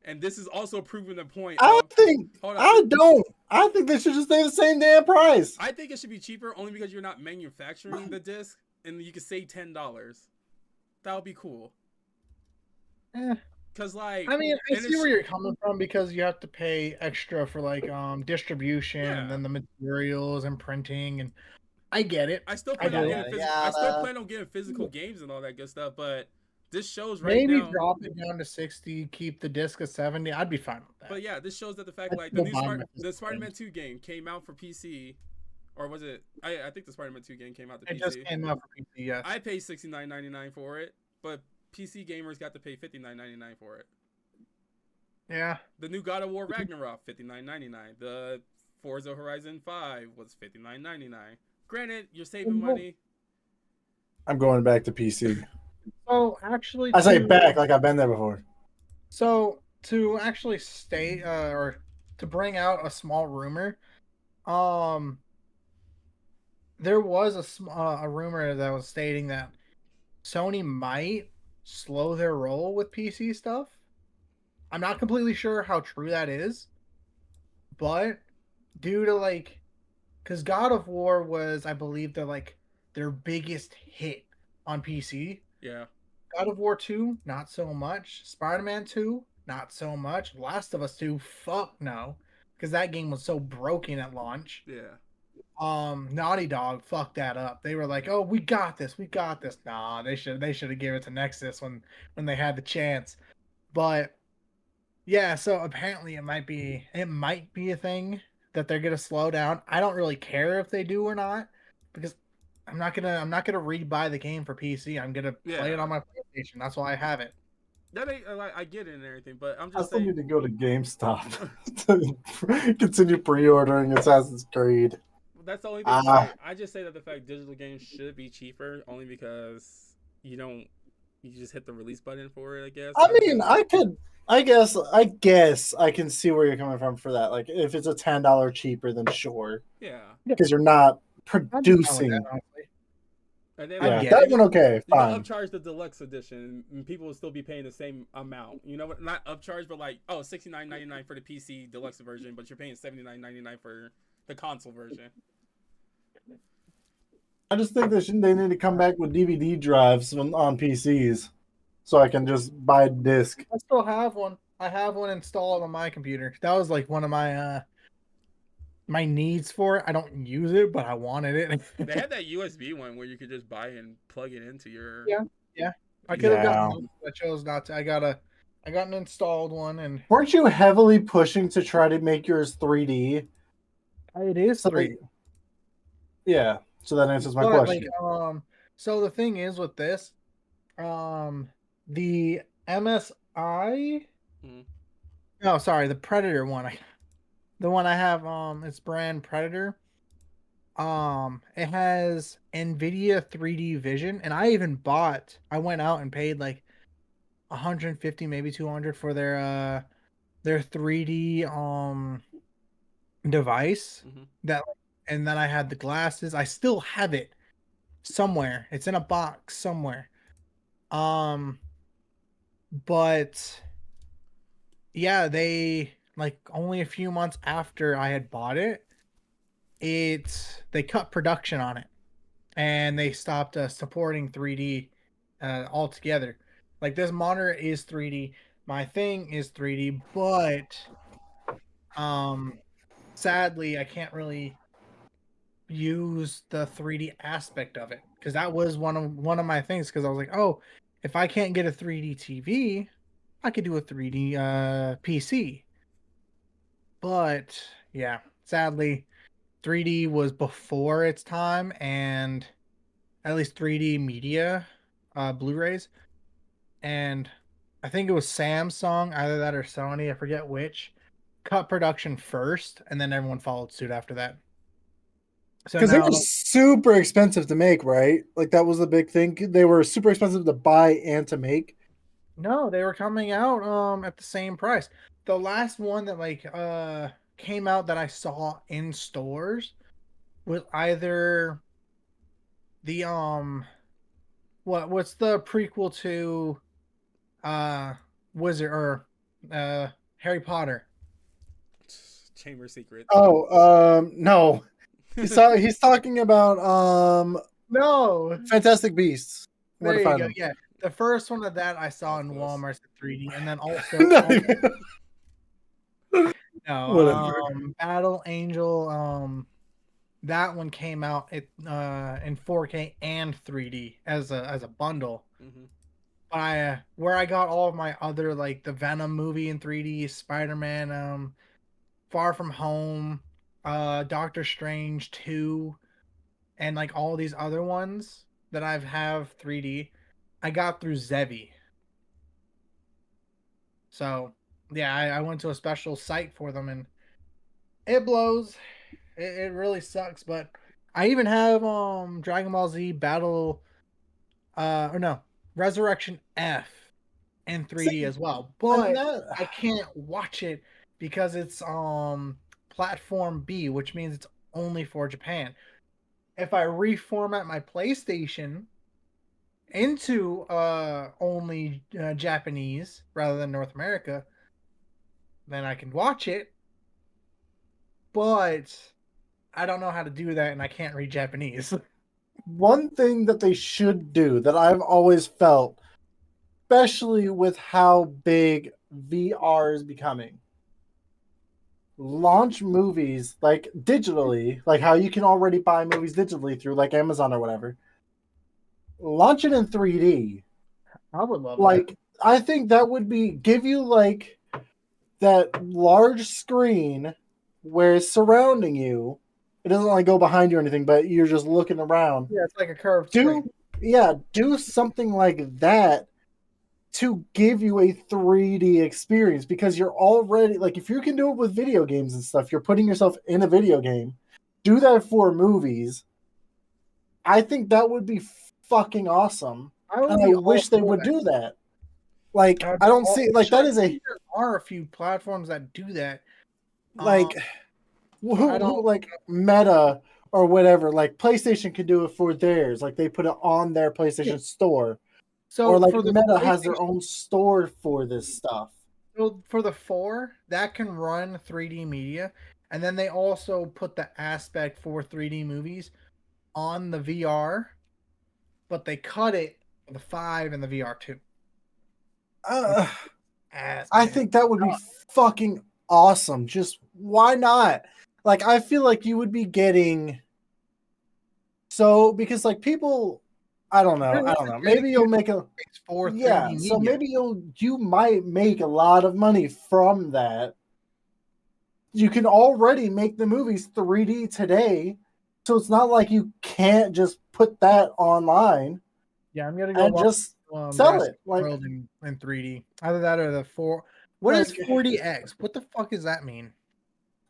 and this is also proving the point I of. think Hold on, I don't. I think they should just stay the same damn price. I think it should be cheaper only because you're not manufacturing the disc, and you can save $10. That would be cool. Eh, Cause like, I mean, I and see it's where you're coming from because you have to pay extra for like distribution and yeah. then the materials and printing, and I get it. I still I plan on Yada do. getting yada physical. I still yada. plan on getting physical games and all that good stuff. But this shows right Maybe now. drop it down to 60, keep the disc at 70. I'd be fine with that. But yeah, this shows that the fact I'd like still buy my The physical Spider-Man games. 2 game came out for PC, or was it? I think the Spider-Man 2 game came out to It just PC. came out for PC, yes. I paid $69.99 for it, but PC gamers got to pay $59.99 for it. Yeah. The new God of War Ragnarok $59.99. The Forza Horizon 5 was $59.99. Granted, you're saving money. I'm going back to PC. So actually, I say back like I've been there before. So to actually state or to bring out a small rumor, um, there was a rumor that was stating that Sony might slow their roll with PC stuff. I'm not completely sure how true that is, but due to like, because God of War was, I believe, their biggest hit on PC. Yeah. God of War 2, not so much. Spider-Man 2, not so much. Last of Us 2, fuck no. Because that game was so broken at launch. Yeah. Naughty Dog fucked that up. They were like, "Oh, we got this, we got this." Nah, they should have given it to Nexus when they had the chance. But yeah, so apparently it might be a thing that they're gonna slow down. I don't really care if they do or not because I'm not gonna rebuy the game for PC. I'm gonna play it Yeah. on my PlayStation. That's why I have it. That ain't like I get it and everything, but I'm I just still saying. need to go to GameStop to continue pre-ordering Assassin's Creed. That's the only thing I'm Ah, saying. I just say that the fact digital games should be cheaper only because you don't you just hit the release button for it, I guess. I Only mean, because I could. I guess I can see where you're coming from for that. Like, if it's a $10 cheaper, then sure, yeah. Yeah, because you're not I'd be fine with that, producing. honestly. And then I Yeah, like get that it. one okay, you know fine. upcharge the deluxe edition and people will still be paying the same amount. You know what? Not upcharge, but like $69.99 for the PC deluxe version, but you're paying $79.99 for the console version. I just think they need to come back with DVD drives on PCs, so I can just buy a disc. I still have one. I have one installed on my computer. That was like one of my needs for it. I don't use it, but I wanted They it. had that USB one where you could just buy and plug it into your Yeah, yeah. I could have gotten Yeah. one, but I chose not to. I got an installed one, and Weren't you heavily pushing to try to make yours 3D? it is So 3D. yeah. So that answers my But like, question. so the thing is with this, the MSI. Mhm. No, sorry, the Predator one. The one I have, it's brand Predator. It has NVIDIA 3D vision, and I went out and paid like 150, maybe 200 for their 3D device Mhm. that, and then I had the glasses. I still have it somewhere. It's in a box somewhere. Um, but yeah, they like only a few months after I had bought it, they cut production on it and they stopped supporting 3D altogether. Like this monitor is 3D, my thing is 3D, but um sadly I can't really use the 3D aspect of it because that was one of my things because I was like, oh, if I can't get a 3D TV, I could do a 3D PC. But yeah, sadly, 3D was before its time, and at least 3D media, Blu-rays, and I think it was Samsung, either that or Sony, I forget which, cut production first, and then everyone followed suit after that. So Because they were now, super expensive to make, right? Like that was the big thing. They were super expensive to buy and to make. no, they were coming out at the same price. The last one that came out that I saw in stores was either the what's the prequel to uh Wizard or uh Harry Potter? Chamber Secret. Oh, no. He's talking about No. Fantastic Beasts. Where to There you find go. them. Yeah. The first one of that I That saw was in close. Walmart in 3D, and then also Not even- no, Whatever. Battle Angel, that one came out in 4K and 3D as a bundle. Hmm. Where I got all of my other like the Venom movie in 3D, Spider-Man, Far From Home, Doctor Strange 2, and like all these other ones that I've have 3D, I got through Zevi. So yeah, I went to a special site for them, and it blows. It really sucks, but I even have Dragon Ball Z Battle or no, Resurrection F in 3D See, as well. and But that I can't watch it because it's platform B, which means it's only for Japan. If I reformat my PlayStation into only Japanese rather than North America, then I can watch it, but I don't know how to do that and I can't read Japanese. one thing that they should do that I've always felt, especially with how big VR is becoming, launch movies like digitally, like how you can already buy movies digitally through like Amazon or whatever. Launch it in 3D. I would love that. Like I think that would be give you like that large screen where it's surrounding you. It doesn't like go behind you or anything, but you're just looking around. Yeah, it's like a curved screen. Do yeah, do something like that to give you a 3D experience because you're already like if you can do it with video games and stuff, you're putting yourself in a video game. Do that for movies. I think that would be fucking awesome. I would And I be all wish they for would that. do that. Like I'd I be don't all, see like actually, that I is a think there are a few platforms that do that. Um, like but I don't. who like Meta or whatever, like PlayStation could do it for theirs. Like they put it on their Yeah. PlayStation store. Or So like for the Meta has their PlayStation, own store for this stuff. so for the 4, that can run 3D media, and then they also put the aspect for 3D movies on the VR, but they cut it for the 5 and the VR2, which Uh, ass I man. think that would be fucking awesome. Just why not? Like I feel like you would be getting so because like people I don't know. There I is don't a know. Maybe you'll dedicated make a space for yeah, 3D so media. maybe you might make a lot of money from that. You can already make the movies 3D today. So it's not like you can't just put that online Yeah, I'm gonna go and watch just sell Jurassic it. Like World in 3D. Either that or the 4. What is like 4DX? What the fuck does that mean?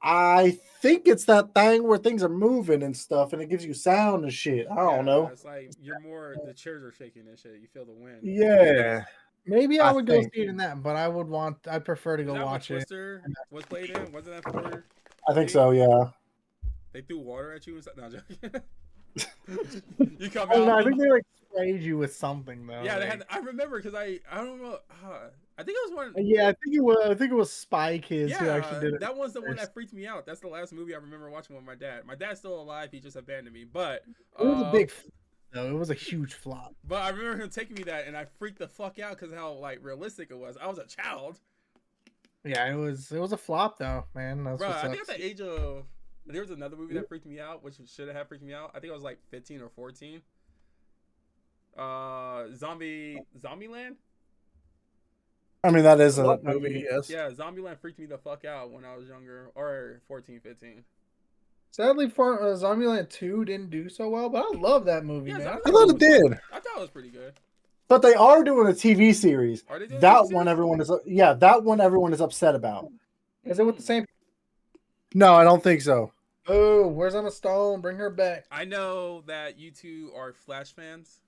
I think it's that thing where things are moving and stuff and it gives you sound and shit. I don't Yeah, know. it's like you're more. The chairs are shaking and shit. You feel the wind. Yeah, Maybe I I would go think. see it in that, but I'd prefer to Is go that what watch it. Twister was played in? Wasn't that for I think 3D? so, yeah. They threw water at you and stuff. No, I'm joking. You come I don't know. out. I think they like sprayed you with something though. Yeah, they had. I remember because I don't know. I think it was one. Yeah, I think it was Spy Kids who actually Yeah, did it that one's the one first. that freaked me out. That's the last movie I remember watching with my dad. My dad's still alive. He just abandoned me. It was a big, no, it was a huge flop. But I remember him taking me that, and I freaked the fuck out because how like realistic it was. I was a child, Yeah, it was a flop though, man. That's bro. what I think at sucks. the age of there was another movie that freaked me out, which should have freaked me out. I think I was like 15 or 14. Zombieland. I mean, that is I a love that movie, movie. yes. Yeah, Zombieland freaked me the fuck out when I was younger, or 14, 15. Sadly, for Zombieland 2 didn't do so well, but I love that movie, Yeah, man. I I thought thought it it was did. I thought it was pretty good. But they are doing a TV series. Are they doing a TV That one series? everyone is yeah, that one everyone is upset about. Is it with the same? No, I don't think so. Oh, where's Emma Stone? Bring her back. I know that you two are Flash fans.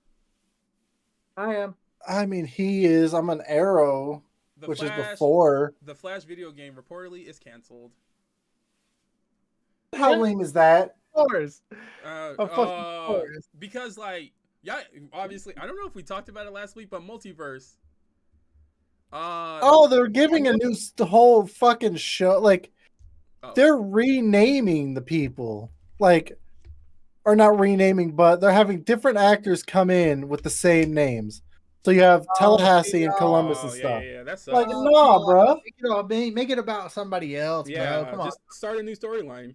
I am. I mean, he is. I'm an Arrow, The which is Flash, before. the Flash video game reportedly is canceled. How lame is that? Course. Uh, Of fucking uh, course. because like, yeah, obviously, I don't know if we talked about it last week, but multiverse. Oh, they're giving a new whole fucking show. Like Oh, they're renaming the people. Like, or not renaming, but they're having different actors come in with the same names. So you have Oh, Tallahassee and Columbus and yeah, stuff. yeah, that Like, sucks. nah, bruh. Make it about somebody else, bro. Yeah, Come on. just start a new storyline.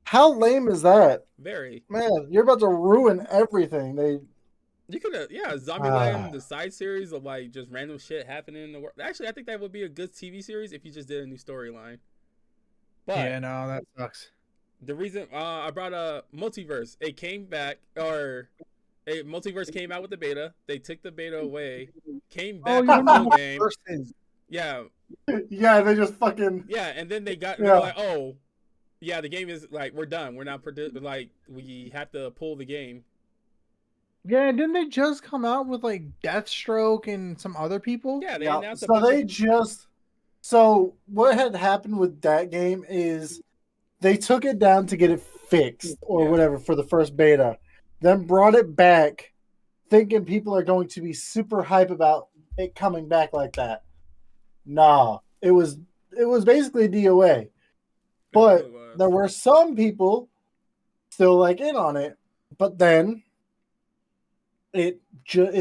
How lame is that? Very. Man, you're about to ruin everything. They You could have, yeah, ah, Zombieland, the side series of like just random shit happening in the world. Actually, I think that would be a good TV series if you just did a new storyline. But Yeah, no, that sucks. the reason I brought a multiverse, it came back, or a multiverse came out with the beta. They took the beta away, came Oh, back you with a remember full game. versus? Yeah, yeah, they just fucking yeah, and then they were yeah. like, oh, yeah, the game is like we're done. We're not like we have to pull the game. Yeah, didn't they just come out with like Deathstroke and some other people? Yeah, they Yeah. announced a So bunch of they just so what had happened with that game is they took it down to get it fixed or yeah. whatever for the first beta, then brought it back thinking people are going to be super hype about it coming back like that. Nah, it was basically DOA. It really But was. there were some people still like in on it, but then it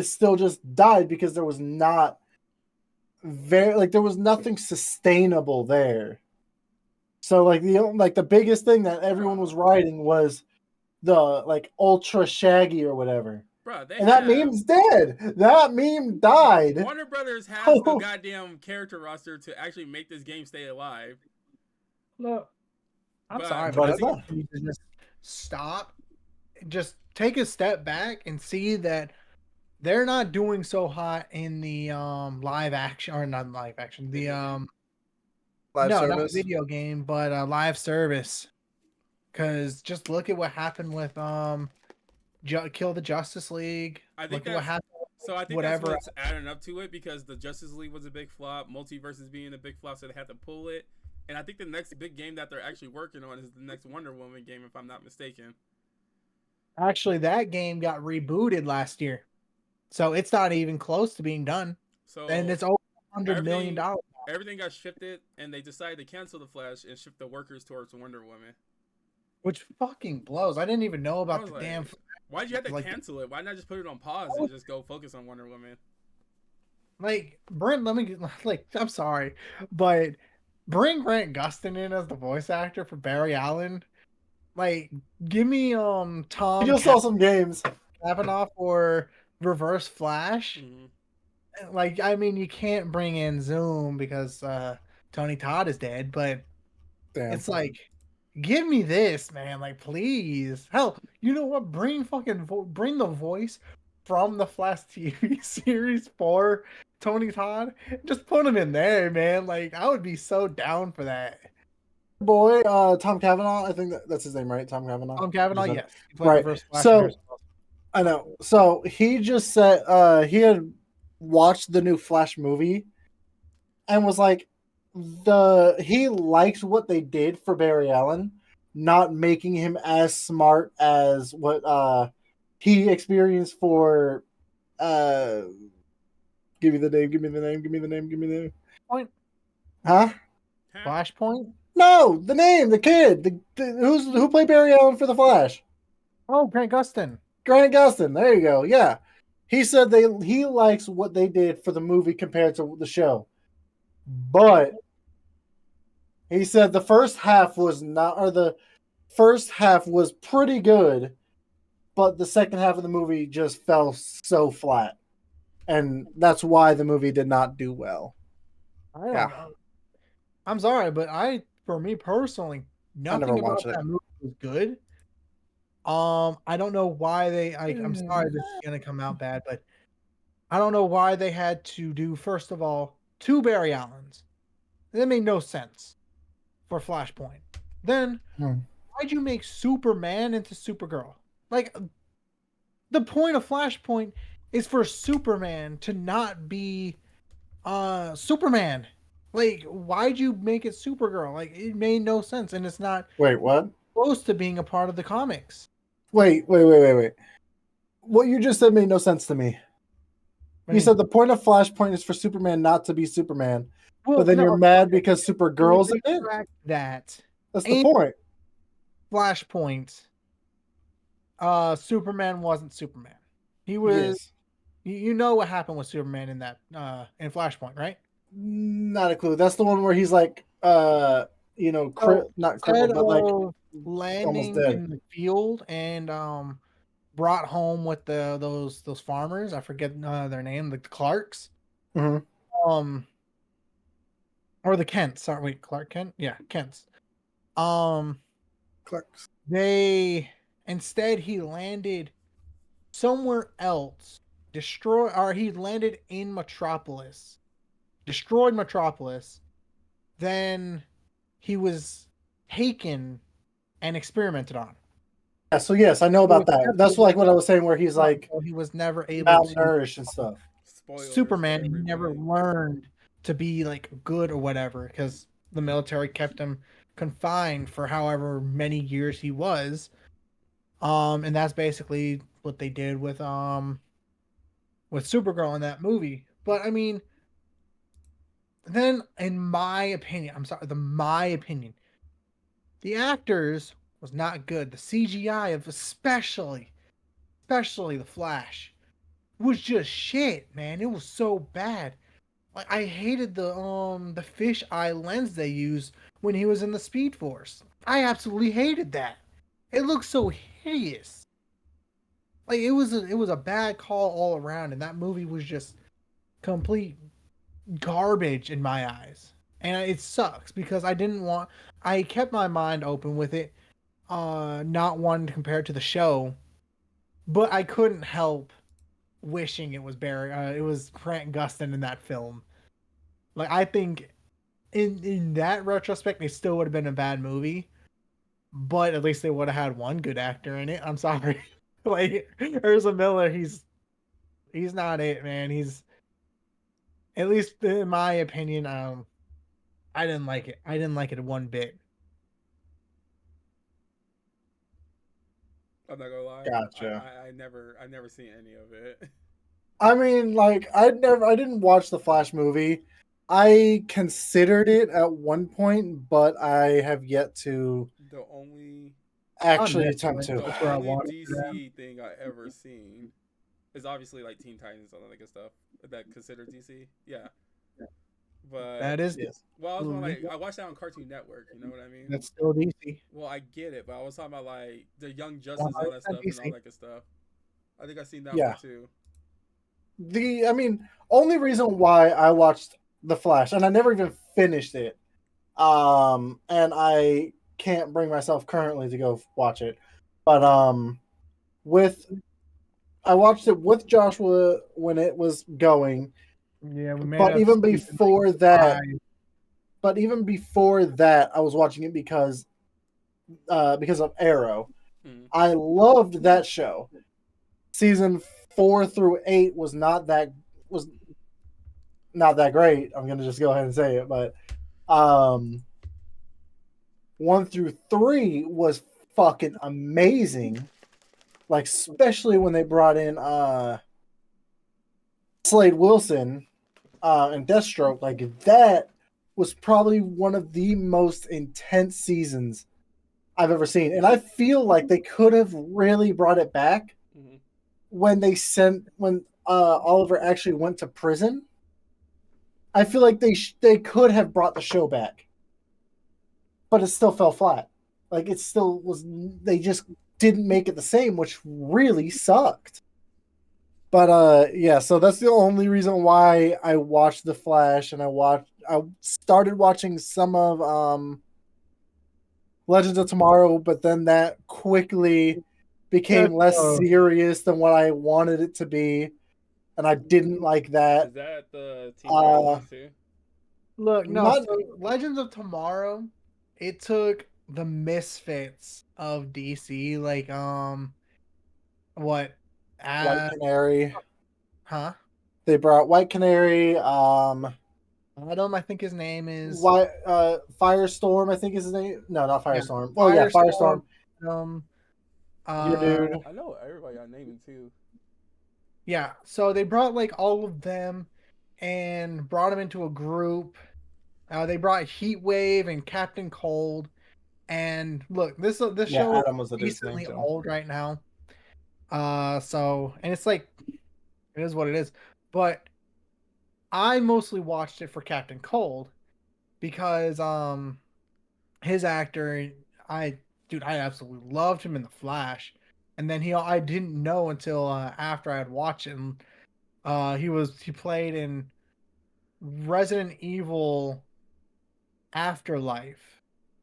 still just died because there was not very like there was nothing sustainable there. So like the biggest thing that everyone was writing was the like ultra shaggy or whatever. Bro, they And that have meme's dead. That meme died. Warner Brothers has the goddamn character roster to actually make this game stay alive. Look, I'm But sorry, but I But I it's think think not. you need to just stop, just take a step back and see that they're not doing so hot in the live action or not live action. The video game. Live no, not service. video game, but live service. Cause just look at what happened with Kill the Justice League. I think Look at what that's happened so. I with think that's whatever. what's adding up to it because the Justice League was a big flop, Multiverses being a big flop, so they had to pull it. And I think the next big game that they're actually working on is the next Wonder Woman game, if I'm not mistaken. Actually, that game got rebooted last year, so it's not even close to being done, and So it's over $100 million. everything everything got shifted, and they decided to cancel the Flash and shift the workers towards Wonder Woman. Which fucking blows. I didn't even know I about was the damn like, why'd you have to like cancel it? Why not just put it on pause and just go focus on Wonder Woman? like Brent. Let me like. I'm sorry, but bring Grant Gustin in as the voice actor for Barry Allen. Like, give me I Tom just saw some games. Cavanaugh for Reverse Flash. Mm-hmm. Like, I mean, you can't bring in Zoom because Tony Todd is dead, but Damn. it's like, give me this, man. Like, please. Hell, you know what? Bring fucking bring the voice from the Flash TV series for Tony Todd. Just put him in there, man. Like, I would be so down for that. Boy, Tom Cavanaugh, I think that's his name, right? Tom Cavanaugh. Tom Cavanaugh, Just said it. yes, he played Right. Reverse Flash. So I know. So he just said he had watched the new Flash movie and was like he likes what they did for Barry Allen, not making him as smart as what he experienced for uh give me the name, give me the name, give me the name, give me the name. Point. Huh? Flashpoint. No, the name, the kid, who played Barry Allen for the Flash? Oh, Grant Gustin. Grant Gustin. There you go. Yeah, he said he likes what they did for the movie compared to the show, but he said the first half was not, or the first half was pretty good, but the second half of the movie just fell so flat, and that's why the movie did not do well. I don't Yeah. know. I'm sorry, but for me personally, I never nothing about watched it. that movie was good. I don't know why I'm sorry this is gonna come out bad, but I don't know why they had to do, first of all, two Barry Allens. That made no sense for Flashpoint. Then, why'd you make Superman into Supergirl? Like, the point of Flashpoint is for Superman to not be Superman. Like, why'd you make it Supergirl? Like, it made no sense, and it's not Wait, what? close to being a part of the comics. Wait. What you just said made no sense to me. I You mean, said the point of Flashpoint is for Superman not to be Superman, but well, then you're no, mad because they Supergirl's in it. tracked that That's the in point. Flashpoint. Superman wasn't Superman. He was. Yes. You know what happened with Superman in that in Flashpoint, right? Not a clue. That's the one where he's like, So not instead crippled, but like of almost landing dead. in the field and brought home with those farmers, I forget their name, the Clarks, Hmm. um, or the Kents. Sorry, wait, Clark Kent, yeah, Kents. Um, Clerks. they instead he landed somewhere else, or he landed in Metropolis, destroyed Metropolis. Then he was taken and experimented on. Yeah, so yes, I know He was about that. never That's able like to what I was saying, where he's run, like so he was never able to. malnourished and stuff. Spoilers for Superman, he never everybody. learned to be like good or whatever because the military kept him confined for however many years he was. And that's basically what they did with Supergirl in that movie. But I mean, then in my opinion, I'm sorry, my opinion, the actors was not good. The CGI of especially the Flash was just shit, man. It was so bad. Like I hated the fish eye lens they used when he was in the Speed Force. I absolutely hated that. It looked so hideous. Like it was a bad call all around, and that movie was just complete garbage in my eyes. And it sucks because I kept my mind open with it, not wanting to compare it to the show, but I couldn't help wishing it was Grant Gustin in that film. Like I think in that retrospect, it still would have been a bad movie, but at least they would have had one good actor in it. I'm sorry, like Urza Miller, he's not it, man. He's at least in my opinion. I didn't like it. I didn't like it one bit. I'm not gonna lie. Gotcha. I never seen any of it. I mean, like I didn't watch the Flash movie. I considered it at one point, but I have yet to The only On actually attempt Netflix, to. the that's where I only watched it at. DC thing I ever seen is obviously like Teen Titans and all that good stuff that considered DC. Yeah, but That is Yes. well, I was more DC. like I watched that on Cartoon Network. You know what I mean? That's still DC. Well, I get it, but I was talking about like the Young Justice, all that 100% stuff, and all DC. that good stuff. I think I seen that one Yeah. too. I mean, only reason why I watched The Flash, and I never even finished it, and I can't bring myself currently to go watch it, but with I watched it with Joshua when it was going, Yeah, we made it but up to even season before that, 5. I was watching it because of Arrow. Mm. I loved that show. Season 4 through 8 was not that great. I'm gonna just go ahead and say it, but um, 1 through 3 was fucking amazing. Like especially when they brought in Slade Wilson and Deathstroke. Like that was probably one of the most intense seasons I've ever seen, and I feel like they could have really brought it back Mm-hmm. when Oliver actually went to prison. I feel like they could have brought the show back, but it still fell flat. Like it still was. They just didn't make it the same, which really sucked. But yeah, so that's the only reason why I watched The Flash, and I started watching some of Legends of Tomorrow, but then that quickly became That's less serious than what I wanted it to be, and I didn't like that. Is that the Teen Titans Uh, ones too? look, no, not so Legends of Tomorrow, it took the misfits of DC, like what White uh Canary. huh? They brought White Canary. Adam, I think his name is. Why? Firestorm, I think is his name. No, not Yeah, Firestorm. Oh yeah, Firestorm. Firestorm. Um, Your dude. I know everybody I'm naming too. yeah. So they brought like all of them, and brought them into a group. They brought Heat Wave and Captain Cold. And look, this Yeah, show is Adam was the dude's name decently too. old right now. So and it's like it is what it is. But I mostly watched it for Captain Cold because his actor, I dude, I absolutely loved him in The Flash. And then I didn't know until after I had watched it. And, he played in Resident Evil Afterlife.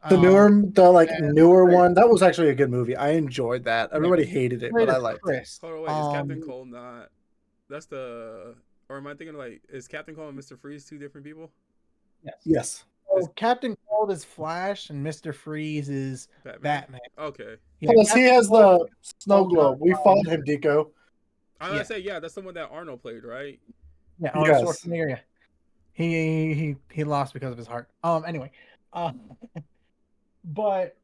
Um, The like as newer Chris. one, that was actually a good movie. I enjoyed that. Yeah, Everybody hated he it, but played I as liked it. Chris. Hold on, wait. Is Captain Cold not? That's the. Or am I thinking like is Captain Cold and Mr. Freeze two different people? Yes. Yes. Is So Captain Cold is Flash and Mr. Freeze is Batman? Batman. Okay. Yeah, Plus, he Captain has Cold the snow Cold globe. We got, fought him, Deco. I'm gonna yeah, say yeah. That's the one that Arnold played, right? yeah, Arnold Yes. Schwarzenegger. Yeah. He lost because of his heart. Anyway, uh, but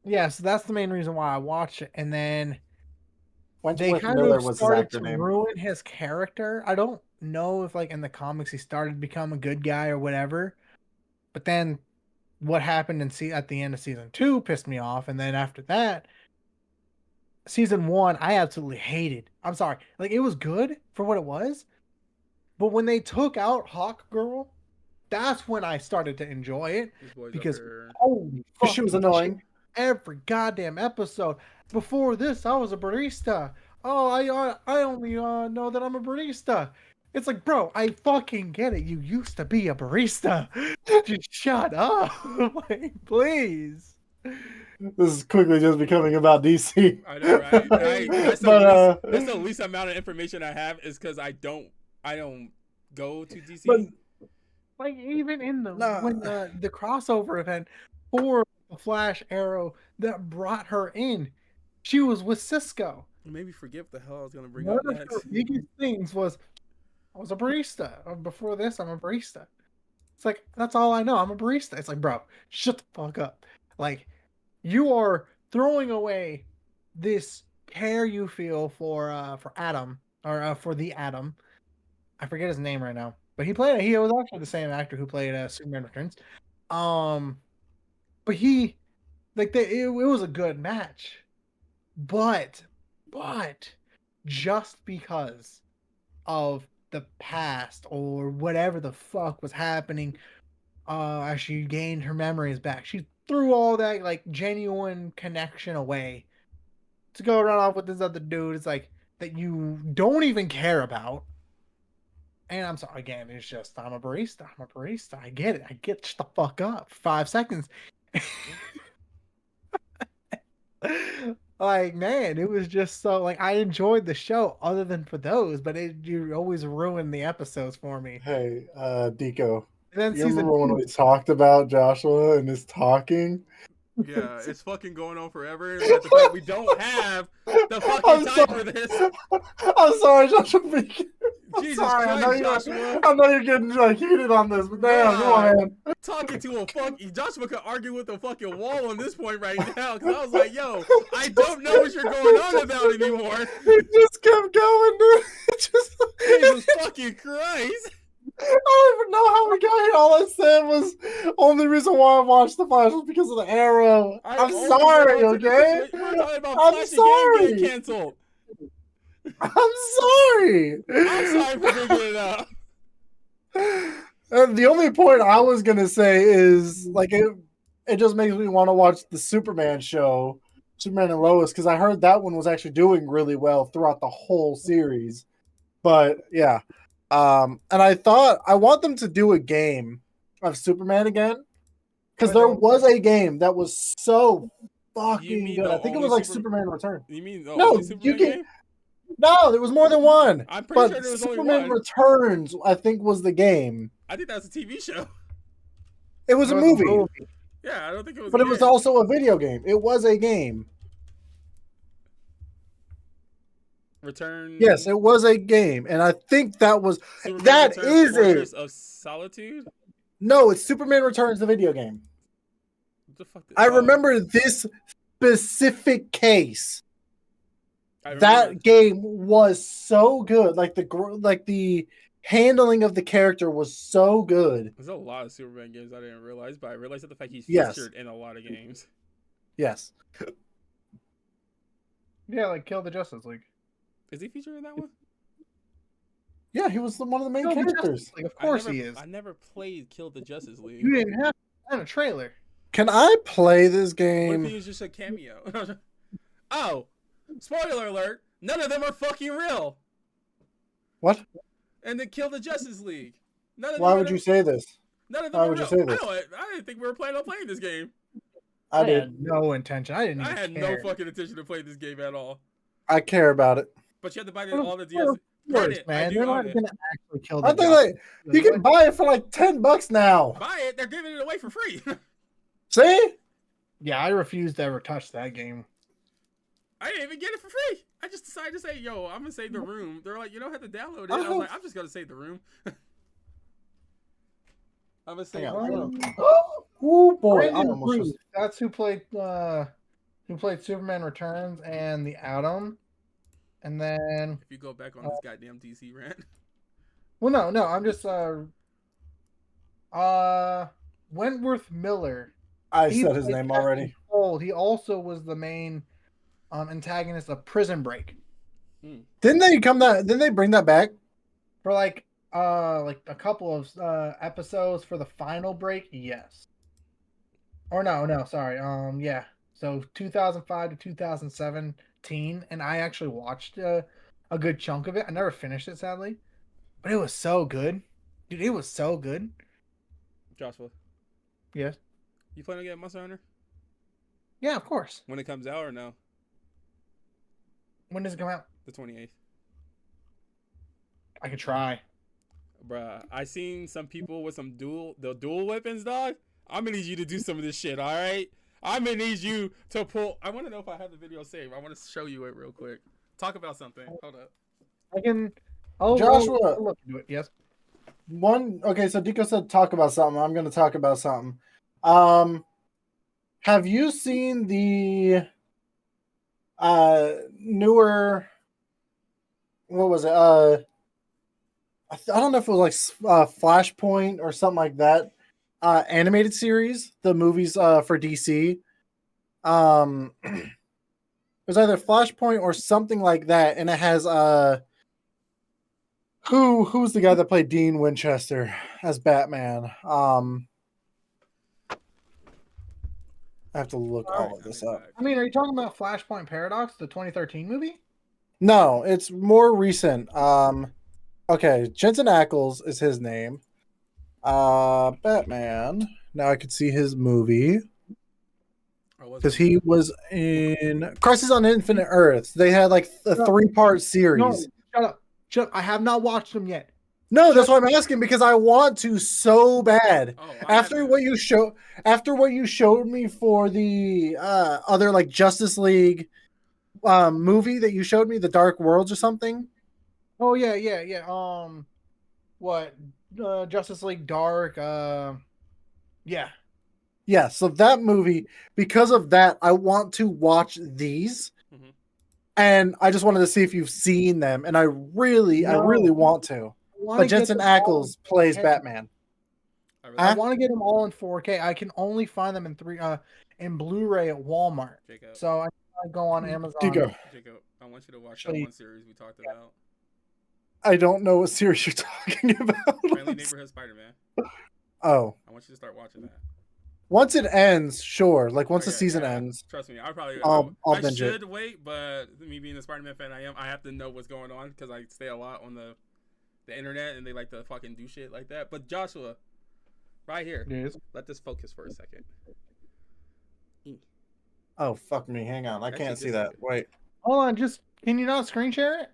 yeah, so that's the main reason why I watched it. And then they Wentworth kind Miller of was his started actor to name. ruin his character. I don't know if like in the comics he started to become a good guy or whatever. But then what happened at the end of season 2 pissed me off, and then after that, season 1 I absolutely hated. I'm sorry, like it was good for what it was, but when they took out Hawk Girl, that's when I started to enjoy it This boy's up because here. holy She was fucking shit! annoying. Every goddamn episode. Before this, I was a barista. Oh, I only know that I'm a barista. It's like, bro, I fucking get it. You used to be a barista. Just shut up, like, please. This is quickly just becoming about DC. I know, right? And I that's the but least amount of information I have is because I don't go to but DC. Like even in nah. when the crossover event for the Flash Arrow that brought her in, she was with Cisco. It made me forget what the hell I was gonna bring One up of her next. biggest things was I was a barista. Before this, I'm a barista. It's like that's all I know. I'm a barista. It's like, bro, shut the fuck up. Like you are throwing away this care you feel for Adam or for the Atom. I forget his name right now, but he was actually the same actor who played Superman Returns. Um, but he it was a good match, but but just because of the past or whatever the fuck was happening as she gained her memories back. She threw all that like genuine connection away to go run off with this other dude. It's like that you don't even care about. And I'm sorry again, it's just I'm a barista. I'm a barista. I get it. I get shut the fuck up. 5 seconds. Like man, it was just so like I enjoyed the show other than for those, but you always ruin the episodes for me. Hey, Deco. And then You season remember when two, we talked about Joshua and his talking? Yeah, it's fucking going on forever. Like the fact we don't have the fucking I'm time for sorry. this. I'm sorry, Joshua. I'm Jesus sorry. Christ, Joshua. I know you're getting like heated on this, but damn, come God, on, man. talking to a fucking Joshua could argue with a fucking wall on this point right now. Because I was like, yo, I don't know what you're going on about anymore. It just kept going, dude. It just. Jesus fucking Christ. I don't even know how we got here. All I said was only reason why I watched the Flash was because of the arrow. I'm sorry, okay? We were talking about I'm Flash again getting sorry. canceled. I'm sorry. I'm sorry for bringing it up. The only point I was gonna say is like it just makes me want to watch the Superman show, Superman and Lois, because I heard that one was actually doing really well throughout the whole series. But yeah. And I thought I want them to do a game of Superman again. Because there was a game that was so You fucking mean good. the I think it only was like Super? Superman Return. You mean the No, only you Superman can game? no, there was more than one. I'm pretty But sure there was only Superman one. Returns, I think, was the game. I think that's a TV show. It was a movie, Yeah, I don't think it was. but a it was game. also a video game. It was a game. Return. Yes, it was a game, and I think Superman that Return is Fortress it. of Solitude. No, it's Superman Returns, the video game. What the fuck? I remember this specific case. I remember That game was so good. Like the handling of the character was so good. there's a lot of Superman games I didn't realize, but I realized that the fact he's Yes. featured in a lot of games. Yes. Yeah, like Kill the Justice League. Is he featured in that one? Yeah, he was one of the main Kill the characters. Justice League, of course he is. I never played Kill the Justice League. You didn't have a trailer. Can I play this What game? if he was just a cameo? Oh, spoiler alert! None of them are fucking real. What? And then Kill the Justice League. None of Why them would are- you say this? None of them why are would you real. say this? I didn't think we were planning on playing this game. I had did. no intention. I didn't even I had care. no fucking intention to play this game at all. I care about it. But you have to buy Well, all the of DLC. course, I man. do They're own not it. gonna actually kill the I think Justice like League. you can buy it for like $10 now. Buy it. They're giving it away for free. See? Yeah, I refuse to ever touch that game. I didn't even get it for free. I just decided to say, yo, I'm going to save the room. They're like, you don't have to download it. I was like, I'm just going to save the room. I'm going to save Hang the on. room. Oh boy, I Brandon almost Ruth, just... that's who played Superman Returns and the Atom. And then If you go back on this goddamn DC rant. well no, I'm just Wentworth Miller. I He said his played name Captain already. Cold. He also was the main antagonist of Prison Break. Didn't they bring that back? For like a couple of episodes for the final break, yes. Or no, sorry. Yeah. So 2005 to 2017, and I actually watched a good chunk of it. I never finished it, sadly, but it was so good, dude. It was so good. Joshua, Yes. you plan on getting Monster Hunter? Yeah, of course. When it comes out or no? When does it come out? The 28th. I could try. Bruh, I seen some people with some dual weapons, dog. I'm gonna need you to do some of this shit, alright? I'm gonna need you to pull. I wanna know if I have the video saved. I wanna show you it real quick. Talk about something. Hold up. I can. Joshua. I'll look into it. Yes. Okay, so Dico said talk about something. I'm gonna talk about something. Have you seen the newer, what was it? I don't know if it was like Flashpoint or something like that. Animated series, the movies for DC. It was either Flashpoint or something like that, and it has who's the guy that played Dean Winchester as Batman? I have to look all of this up. I mean, are you talking about Flashpoint Paradox, the 2013 movie? No, it's more recent. Okay, Jensen Ackles is his name. Batman. Now I can see his movie because he was in Crisis on Infinite Earths. They had like a 3-part series. No, shut up. I have not watched them yet. No, that's why I'm asking because I want to so bad. Oh, After what you showed me for the other like Justice League movie that you showed me, the Dark Worlds or something. Oh yeah. What? Justice League Dark. Yeah. Yeah, so that movie, because of that, I want to watch these. Mhm. And I just wanted to see if you've seen them, and I really want to. But Jensen Ackles plays Batman. I want to get them all in 4K. I can only find them in Blu-ray at Walmart. Jacob. So I go on Amazon. Jacob, I want you to watch that one series we talked about. I don't know what series you're talking about. Friendly Neighborhood Spider-Man. Oh. I want you to start watching that. Once it ends, sure. Like once the season yeah. ends. Trust me, I'll I binge it. should wait, but me being the Spider-Man fan I have to know what's going on because I stay a lot on the internet and they like to fucking do shit like that. But Joshua, right here, Yes. let this focus for a second. Oh fuck me! Hang on, I Actually, can't see just that. a second. Wait. Hold on, can you not screen share it?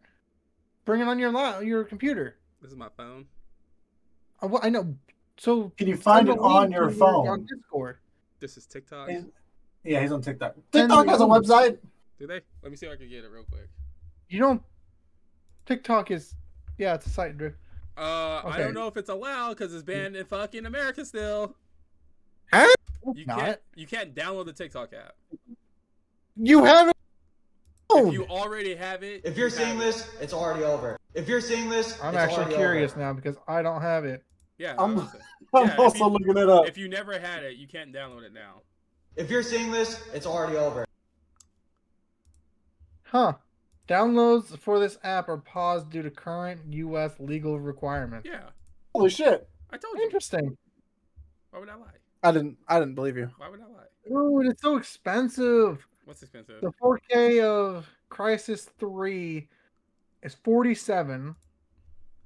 Bring it on your computer. This is my phone. I know. So Can you find send it a link on your to phone? on Discord. This is TikTok. Yeah, he's on TikTok. Send TikTok me has a the link. website. Do they? Let me see if I can get it real quick. You don't. TikTok is, yeah, it's a site, Drew. I Okay. don't know if it's allowed because it's banned in fucking America still. Huh? You Not. can't download the TikTok app. You haven't. If you already have it, If you're seeing this, it's already over. If you're seeing this, I'm it's actually already curious over. now because I don't have it. yeah, I'm, I would say. I'm Yeah, also looking it up. if you never had it, you can't download it now. If you're seeing this, it's already over. Huh. Downloads for this app are paused due to current U.S. legal requirements. Yeah, Holy shit! I told you. Interesting. Why would I lie? I didn't believe you. Why would I lie? Dude, it's so expensive. What's expensive? The 4K of Crisis 3 is 47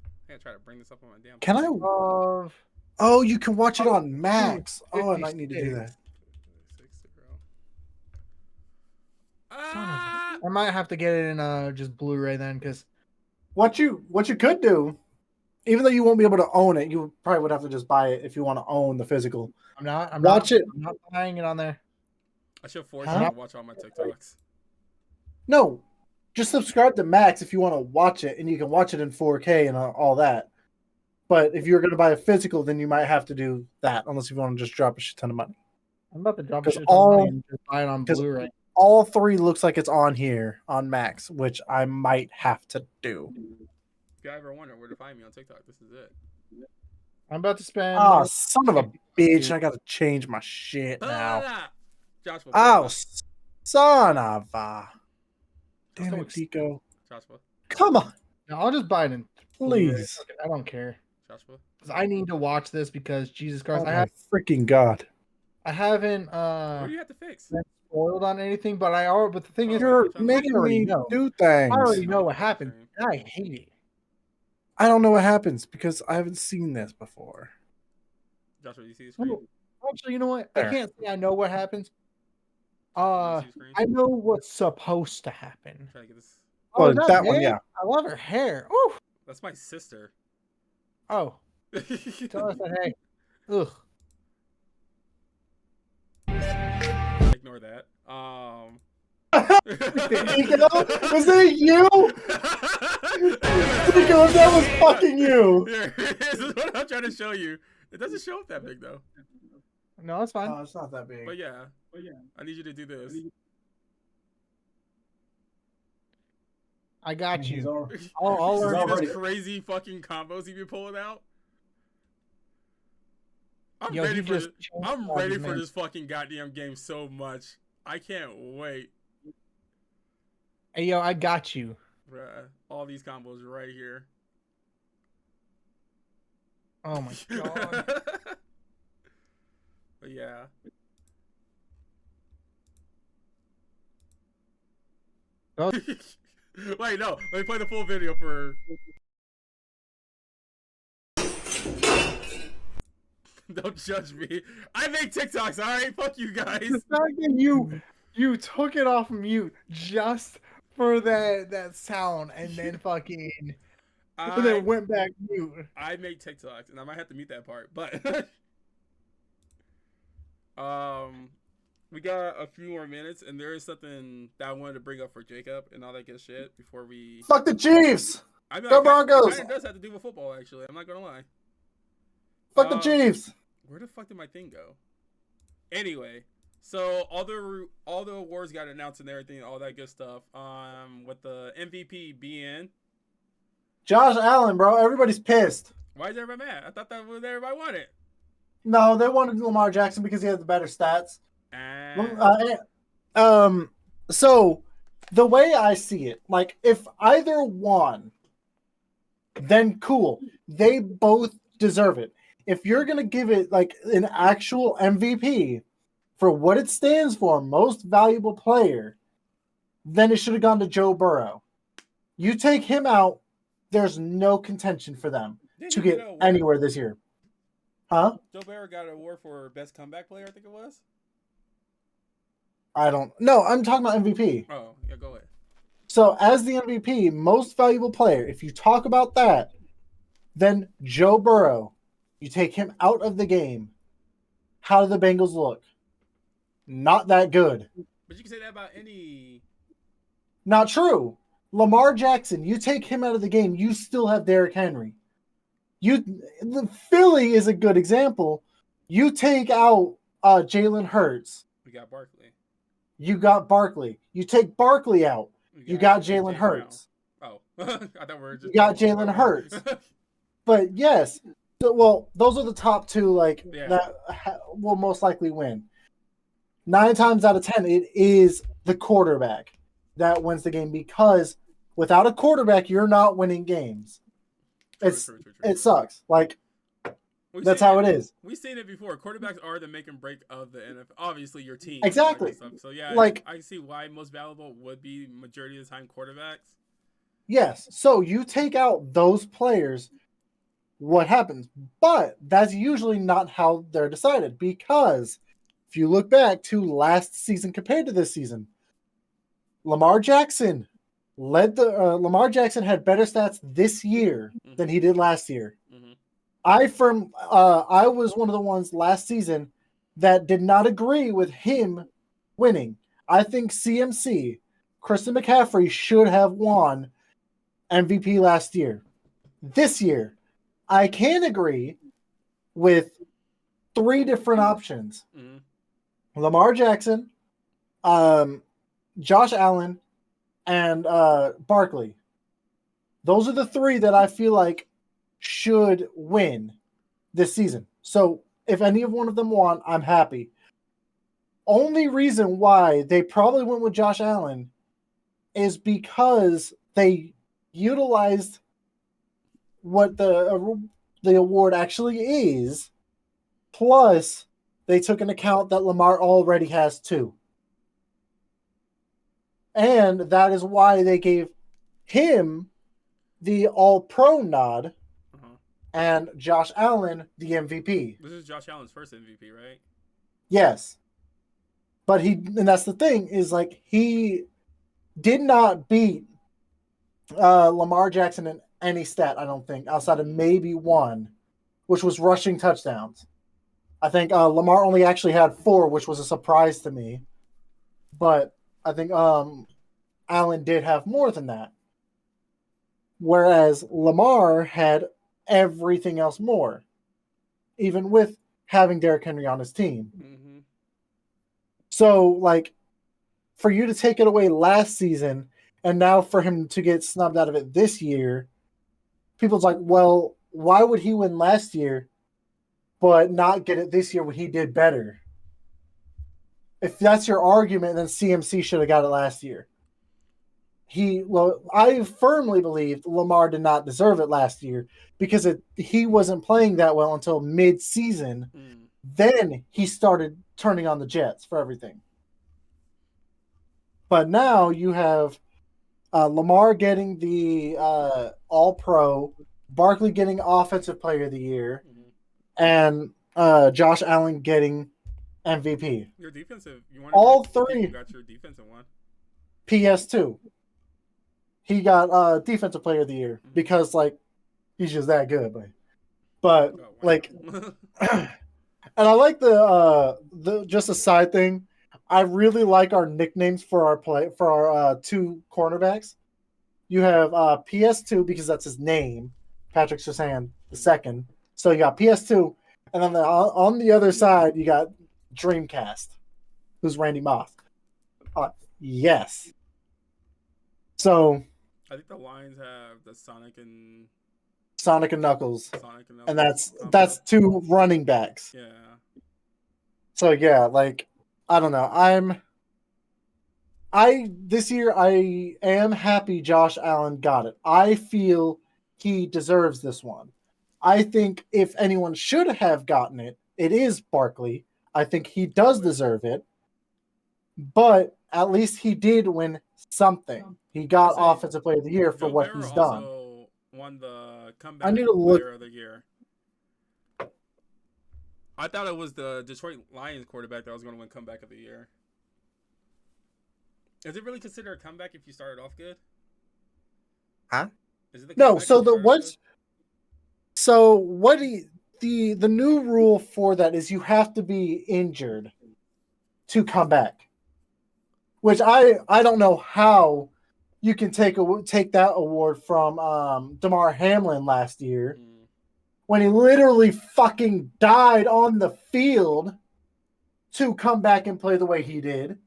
I gotta try to bring this up on my damn. Can I? of Oh, you can watch it on Max. Oh, I might need to do 56. that. 6-0. Son of Ah! a- I might have to get it in just Blu-ray then, because What you could do, even though you won't be able to own it, you probably would have to just buy it if you want to own the physical. I'm not buying it on there. I should force Huh? you to watch all my TikToks. No, just subscribe to Max if you want to watch it, and you can watch it in 4K and all that. But if you're going to buy a physical, then you might have to do that, unless you want to just drop a shit ton of money. I'm about to drop a 'Cause shit ton of all- money and just buy it on 'cause- Blu-ray. All three looks like it's on here on Max, which I might have to do. If you ever wonder where to find me on TikTok, this is it. I'm about to spend. Oh, son of a bitch! I got to change my shit now. Ah! Joshua. Oh, son of a. Damn so it, Tico. Joshua. Come on, No, I'll just buy it in Blu-ray. please. I don't care. Joshua. 'Cause I need to watch this because Jesus Oh Christ, my freaking god! I haven't What do you have to fix? been spoiled on anything, but but the thing is, You're I making already me know. do I already things. know what happened, and I hate it. I don't know what happens because I haven't seen this before. Joshua, do you see the screen? Actually, you know what? There. I can't say I know what happens. Do you see the screen? I know what's supposed to happen. Try to get this. Oh, is that one, May? yeah. I love her hair. Ooh. That's my sister. Oh, tell us that. Hey, ugh. Ignore that. Tico, was it you? Tico, that was fucking you. Here, this is what I'm trying to show you. It doesn't show up that big though. No, it's fine. Oh, it's not that big. But yeah, I need you to do this. I got He's you. al- I'll See learn. already- this crazy fucking combos he be pulling out? I'm Yo, ready he for just this. changed I'm all ready these for names. this fucking goddamn game so much. I can't wait, Hey, yo, I got you. bruh. All these combos right here. Oh my god. But yeah. Oh. Wait, no. Let me play the full video for. Don't judge me. I make TikToks, alright? Fuck you guys. The fact that you took it off mute just for that sound and then fucking and then went back mute. I make TikToks, and I might have to mute that part, but we got a few more minutes, and there is something that I wanted to bring up for Jacob and all that good shit before we. Fuck the Chiefs. I mean, Go it Broncos. kind of does have to do with football, actually. I'm not gonna lie. Fuck the Chiefs. Where the fuck did my thing go? Anyway, so all the awards got announced and everything, all that good stuff. With the MVP being. Josh Allen, bro. Everybody's pissed. Why is everybody mad? I thought that was everybody wanted. No, they wanted Lamar Jackson because he had the better stats. And So the way I see it, like if either one, then cool. They both deserve it. If you're gonna give it like an actual MVP for what it stands for, most valuable player, then it should have gone to Joe Burrow. You take him out, there's no contention for them to get anywhere this year. Huh? Joe Burrow got an award for best comeback player, I think it was. I don't know. I'm talking about MVP. Oh, yeah, go ahead. So as the MVP, most valuable player, if you talk about that, then Joe Burrow, you take him out of the game. How do the Bengals look? Not that good. But you can say that about any. Not true. Lamar Jackson, you take him out of the game, you still have Derrick Henry. The Philly is a good example. You take out Jalen Hurts, We got Barkley. you got Barkley. You take Barkley out, you got Jalen AJ Hurts. Brown. Oh, I thought we were just. You got Jalen Hurts. But yes, well, those are the top two that will most likely win. 9 times out of 10, it is the quarterback that wins the game because without a quarterback, you're not winning games. It sucks. Like that's how it is. We've seen it before. Quarterbacks are the make and break of the NFL. Obviously, your team. Exactly. So yeah, like I see why most valuable would be majority of the time quarterbacks. Yes. So you take out those players, what happens? But that's usually not how they're decided because if you look back to last season compared to this season, Lamar Jackson Lamar Jackson had better stats this year than he did last year. Mm-hmm. I was one of the ones last season that did not agree with him winning. I think CMC, Christian McCaffrey, should have won MVP last year. This year, I can agree with 3 different options. Mm-hmm. Lamar Jackson, Josh Allen, and Barkley. Those are the 3 that I feel like should win this season. So if any of one of them won, I'm happy. Only reason why they probably went with Josh Allen is because they utilized what the award actually is, plus they took into account that Lamar already has 2. And that is why they gave him the All-Pro nod and Josh Allen the MVP. This is Josh Allen's first MVP, right? Yes. But and that's the thing, is like he did not beat Lamar Jackson in any stat, I don't think, outside of maybe 1, which was rushing touchdowns. I think Lamar only actually had 4, which was a surprise to me. But I think Allen did have more than that. Whereas Lamar had everything else more, even with having Derrick Henry on his team. Mm-hmm. So, like, for you to take it away last season and now for him to get snubbed out of it this year, people's like, well, why would he win last year but not get it this year when he did better? If that's your argument, then CMC should have got it last year. I firmly believe Lamar did not deserve it last year because he wasn't playing that well until mid-season. Then he started turning on the jets for everything. But now you have Lamar getting the All-Pro, Barkley getting Offensive Player of the Year, and Josh Allen getting MVP. Your defensive, all 3 you got your defensive one. PS2. He got Defensive Player of the Year because he's just that good, but and I like the just a side thing. I really like our nicknames for our 2 cornerbacks. You have PS2 because that's his name, Patrick Surtain II. So you got PS2, and then on the other side you got Dreamcast, who's Randy Moss. Yes. So I think the Lions have the Sonic and Knuckles. And that's 2 running backs. Yeah. So yeah, I don't know. This year I am happy Josh Allen got it. I feel he deserves this one. I think if anyone should have gotten it, it is Barkley. I think he does deserve it. But at least he did win something. He got Offensive Player of the Year for what he's done. Also won the comeback player of the year. I thought it was the Detroit Lions quarterback that was going to win comeback of the year. Is it really considered a comeback if you started off good? Huh? Is it no. So the new rule for that is you have to be injured to come back. Which I don't know how you can take that award from Damar Hamlin last year when he literally fucking died on the field to come back and play the way he did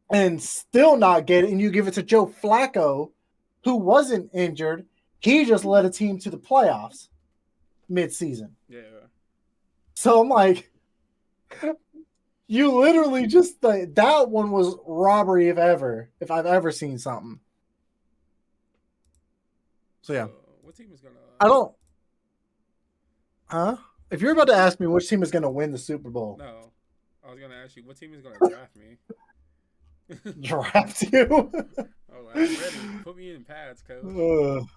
and still not get it. And you give it to Joe Flacco, who wasn't injured. He just led a team to the playoffs mid-season. Yeah. So I'm like, you literally just that one was robbery if I've ever seen something. So yeah, what team is gonna? I don't. Huh? If you're about to ask me which team is going to win the Super Bowl, No, I was gonna ask you what team is gonna draft me. draft you. Oh, I'm ready. Put me in pads, coach.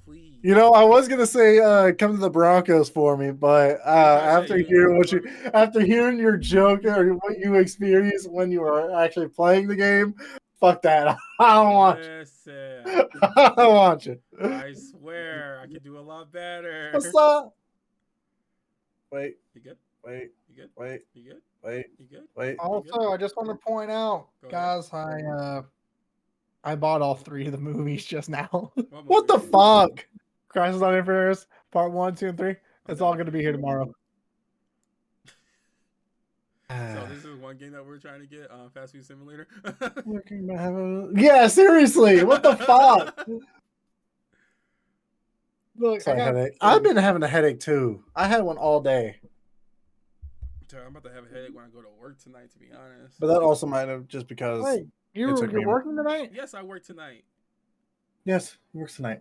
Please. You know, I was gonna say come to the Broncos for me, but after hearing your joke or what you experienced when you were actually playing the game, fuck that. I don't want Listen, I don't want you. I swear I could do a lot better. What's up? Wait. You good? Wait. You good? Wait. You good? Wait. You good? Wait. Also, I just want to point out, guys, I bought all 3 of the movies just now. What the fuck? Crisis on Infinite Earths, Part 1, 2, and 3. It's all going to be here tomorrow. So this is one game that we're trying to get, Fast Food Simulator. Yeah, seriously. What the fuck? Look, I've been having a headache too. I had one all day. I'm about to have a headache when I go to work tonight, to be honest. But that also might have just because. Wait, you're working tonight? Yes, I work tonight. Yes, he works tonight.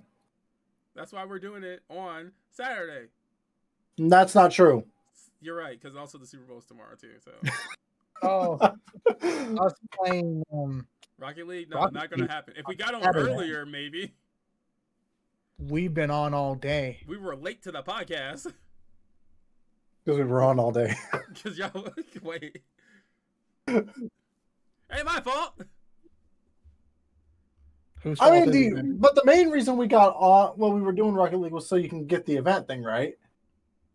That's why we're doing it on Saturday. That's not true. You're right, because also the Super Bowl's tomorrow too. So. Oh, I was playing Rocket League. No, Rocket not gonna League. happen. If we got on Saturday. earlier, maybe. We've been on all day. We were late to the podcast. Because we were on all day. Because y'all wait. Ain't my fault. Whose fault I is mean, it? but the main reason we got on, well, we were doing Rocket League was so you can get the event thing, right?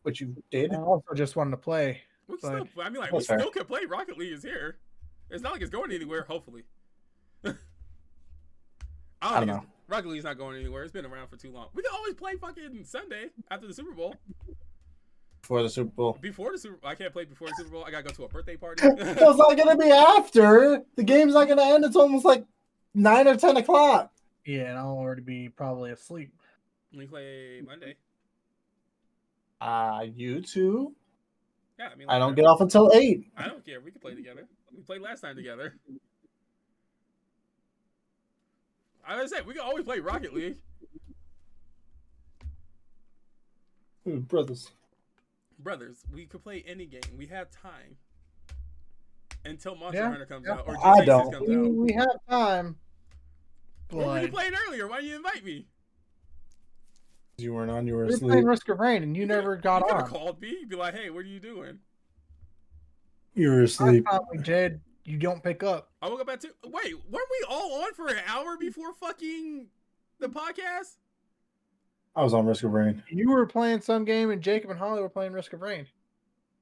Which you did. I also just wanted to play. We But- still, I mean, like, we That's fair. still can play. Rocket League is here. It's not like it's going anywhere. Hopefully. I don't know. Rocket League's not going anywhere. It's been around for too long. We can always play fucking Sunday after the Super Bowl. For the Super Bowl. Before the Super Bowl, I can't play before the Super Bowl. I gotta go to a birthday party. Well, it's not going to be after. The game's not going to end. It's almost like 9 or 10 o'clock. Yeah, and I'll already be probably asleep. We play Monday. You two? Yeah, I mean, I don't get off until 8. I don't care. We can play together. We played last time together. I was saying we can always play Rocket League. Ooh, brothers. Brothers, we could play any game. We have time until Monster Yeah, Hunter comes yeah. out or I GTA 6 don't. comes out. We have time. Well, we But played earlier. Why didn't you invite me? You weren't on. You were we were asleep. playing Risk of Rain, and you never got You could on. have called me. You'd be like, "Hey, what are you doing?" You were Last asleep. time we did, you don't pick up. I woke up at 2. Wait, weren't we all on for an hour before fucking the podcast? I was on Risk of Rain. You were playing some game, and Jacob and Holly were playing Risk of Rain.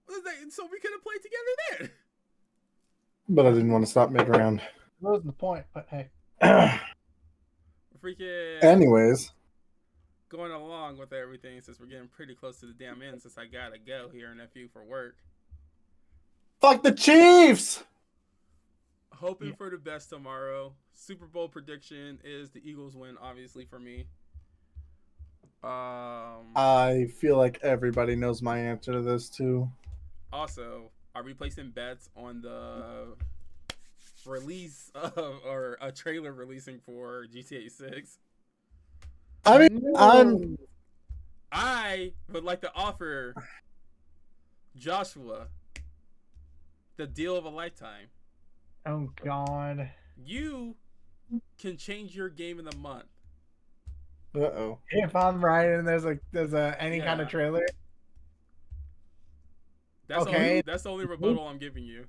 So we could have played together then. But I didn't want to stop mid-round. That wasn't the point, but hey. Freaking. Anyways. Going along with everything, since we're getting pretty close to the damn end, since I gotta go here in a few for work. Fuck the Chiefs! Hoping for the best tomorrow. Super Bowl prediction is the Eagles win, obviously, for me. I feel like everybody knows my answer to this, too. Also, are we placing bets on the release of, or a trailer releasing for GTA 6? I mean, I would like to offer Joshua the deal of a lifetime. Oh God. You can change your game in a month. Uh-oh. If I'm right and there's any kind of Yeah. trailer. That's Okay. that's the only rebuttal I'm giving you.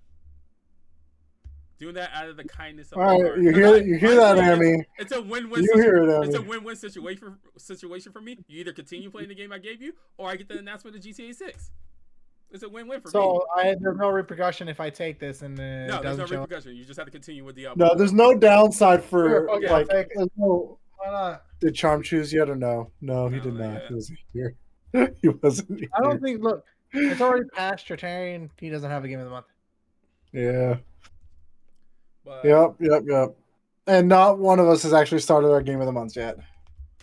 Doing that out of the kindness of All my right, heart. you hear that, Amy? It's a win-win. You hear it, It's a Amy? win-win situation for me. You either continue playing the game I gave you, or I get the announcement of GTA 6. It's a win-win for me. So there's no repercussion if I take this and it No, there's no doesn't show up. repercussion. You just have to continue with the No, there's no downside for Sure, okay, like. I'll take it. There's no. Why not? Did Charm choose yet or no? No, he No, did not not. yet. He wasn't here. He wasn't I here. don't think. Look, it's already past Tertarian. He doesn't have a game of the month. Yeah. But Yep. And not one of us has actually started our game of the month yet.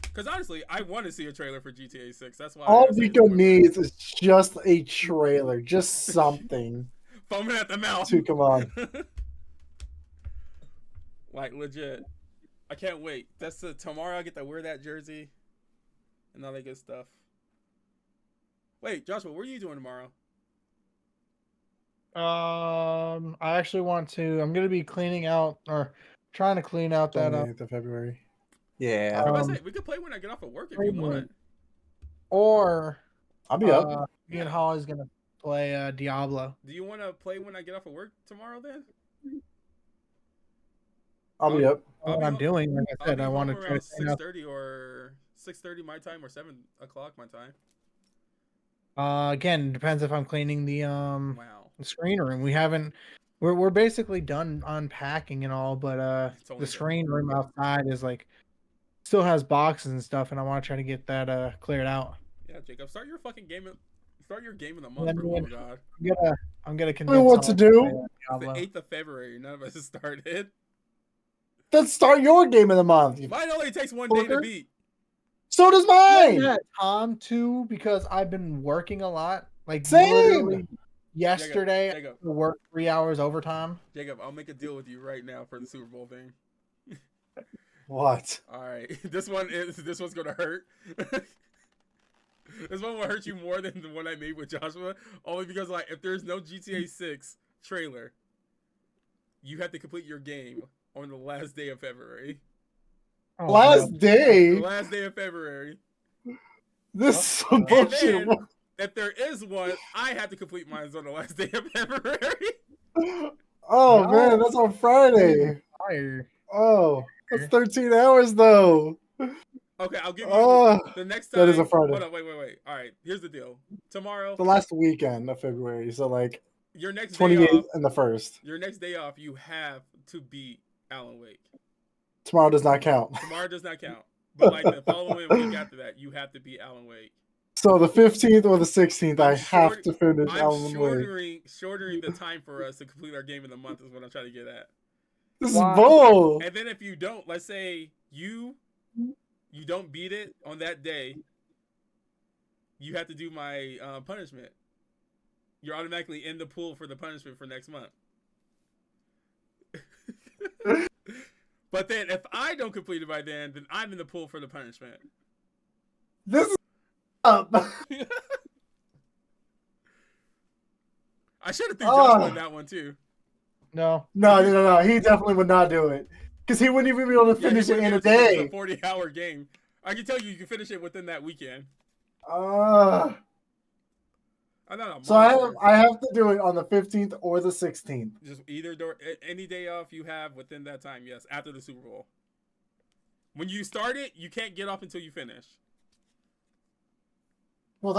because honestly, I want to see a trailer for GTA 6. That's why. All I say it's Vico a win-win. needs is just a trailer, just something Foaming at the mouth. to come on. Like legit. I can't wait. That's tomorrow. I get to wear that jersey and all that good stuff. Wait, Joshua, what are you doing tomorrow? I actually want to. I'm gonna be cleaning out or trying to clean out that 28th of February. Yeah. I was about to Um, say we could play when I get off of work if you want. or I'll be up. me and Holly's gonna play Diablo. Do you want to play when I get off of work tomorrow? Then I'll be up. I'll What be I'm ho- doing, like I I'll said, be I want home to try around to clean out. 6:30 or 6:30 my time or 7 o'clock my time. Again, depends if I'm cleaning the Wow, the screen room. We haven't. We're basically done unpacking and all, but It's only the the- screen room outside is like still has boxes and stuff, and I want to try to get that cleared out. yeah, Jacob, start your fucking game. Start your game of the And month then for the love of God. I'm gonna Tell me convince what to Holly do. play, It's the Diablo. 8th of February. None of us has started. Then start your game of the month. Mine only takes 1 day to Fucker. beat. So does I mine. had Tom too because I've been working a lot. Like Same. literally yesterday, I Jacob, worked 3 hours overtime. Jacob, I'll make a deal with you right now for the Super Bowl thing. What? All right, this one's gonna hurt. This one will hurt you more than the one I made with Joshua, only because like if there's no GTA 6 trailer, you have to complete your game on the last day of February. Oh, Last no. day. The last day of February. This is some And bullshit. then, if there is one, I have to complete mine on the last day of February. Oh No. man, that's on Friday. Fire. Oh, that's 13 hours though. Okay, I'll give you Oh, the next time. that is a Friday. Hold on, wait. All right, here's the deal. Tomorrow, The last weekend of February, so like your next day 28th off. and the 1st. Your next day off, you have to beat Alan Wake. Tomorrow does not count. Tomorrow does not count. But like the following week after that, you have to beat Alan Wake. So the 15th or the 16th, I have to finish I'm Alan Wake. shortening the time for us to complete our game of the month is what I'm trying to get at. This is Wow. bull. And then if you don't, let's say you don't beat it on that day, you have to do my punishment. You're automatically in the pool for the punishment for next month. But then if I don't complete it by then I'm in the pool for the punishment. This is up. I should have threw Joshua in that one too. No. No. He definitely would not do it. Because he wouldn't even be able to finish it in a day. It's a 40-hour game. I can tell you can finish it within that weekend. Uh, I'm not a so monster. I have to do it on the 15th or the 16th. Just any day off you have within that time, yes, after the Super Bowl. When you start it, you can't get off until you finish. Well,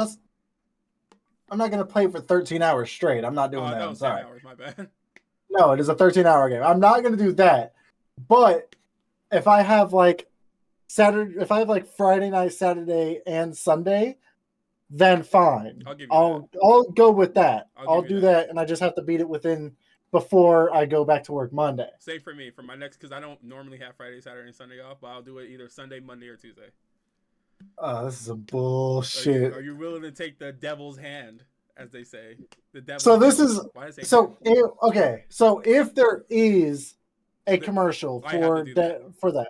I'm not going to play for 13 hours straight. I'm not doing that. That I'm was 10 sorry. hours, my bad. No, it is a 13-hour game. I'm not going to do that. But if I have like Friday night, Saturday, and Sunday, then fine. I'll give you I'll go with that. I'll I'll give you do that, and I just have to beat it before I go back to work Monday. Same for me, for my next, because I don't normally have Friday, Saturday, and Sunday off, but I'll do it either Sunday, Monday, or Tuesday. Oh, this is some bullshit. Are you willing to take the devil's hand, as they say? The devil's So this hand. is Why did I say so okay. So if there is a commercial I have to for do that.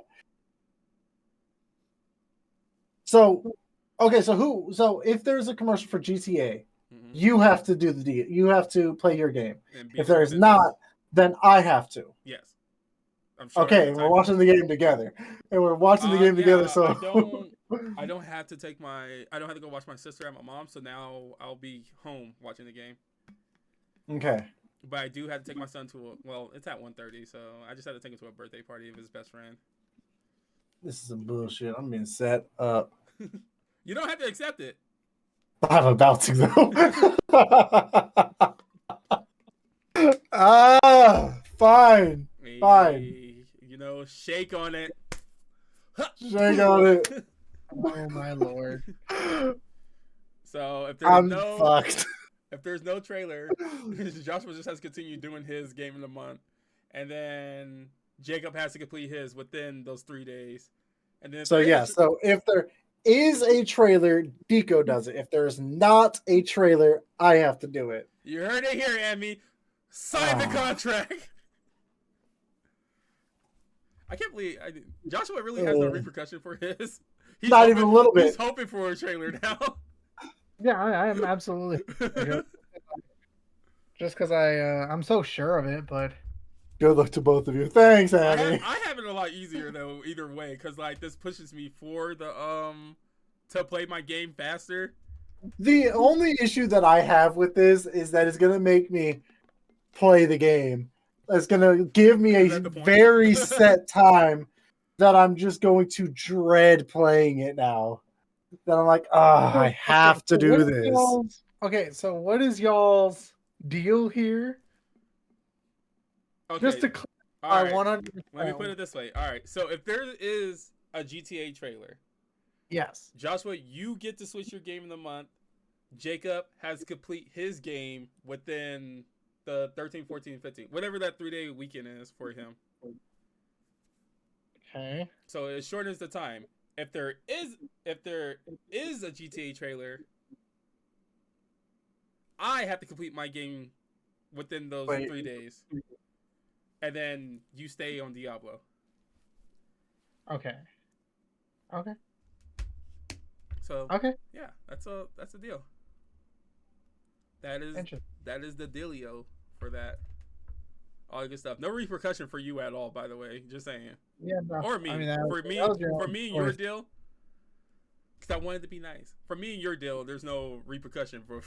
So okay, so if there's a commercial for GTA, Mhm. you have to do the deal. You have to play your game. And be If there is within not, then I have to. this. Yes. I'm sure. Okay, we're watching the game together. And we're watching the game together, so I don't have to I don't have to go watch my sister at my mom's, so now I'll be home watching the game. okay. But I do have to take my son to it's at 1:30, so I just had to take him to a birthday party of his best friend. This is some bullshit. I'm being set up. You don't have to accept it. I'm about to though. Fine. Fine. Shake on it. Shake on it. Oh my lord. So if I'm fucked. there's no trailer, Joshua just has to continue doing his game of the month, and then Jacob has to complete his within those 3 days, and then if So there is yeah, so if there is a trailer, Deco does it. If there's not a trailer, I have to do it. you heard it here, Amy. Sign the contract. I can't believe Joshua really has no repercussion for his. He's Not hoping, even a little bit. He's hoping for a trailer now. Yeah, I am absolutely. Just because I'm so sure of it, but Good luck to both of you. Thanks, Annie. I have it a lot easier though, either way, because like this pushes me for the to play my game faster. The only issue that I have with this is that it's gonna make me play the game. It's gonna give me a very set time that I'm just going to dread playing it now. That I'm like, I have to do this. Okay, so what is y'all's deal here? Okay. Just to clarify, 100%. Let me put it this way. All right. So if there is a GTA trailer, yes, Joshua, you get to switch your game of the month. Jacob has to complete his game within the 13, 14, 15, whatever that 3-day weekend is for him. Okay. So it shortens the time. If there is a GTA trailer, I have to complete my game within those 3 days. And then you stay on Diablo. Okay. Okay. So okay. Yeah, that's a deal. That is the dealio for that. All good stuff. No repercussion for you at all, by the way. Just saying. Yeah, no. Or me. I mean, for me and your deal. Because I wanted to be nice. For me and your deal, there's no repercussion. For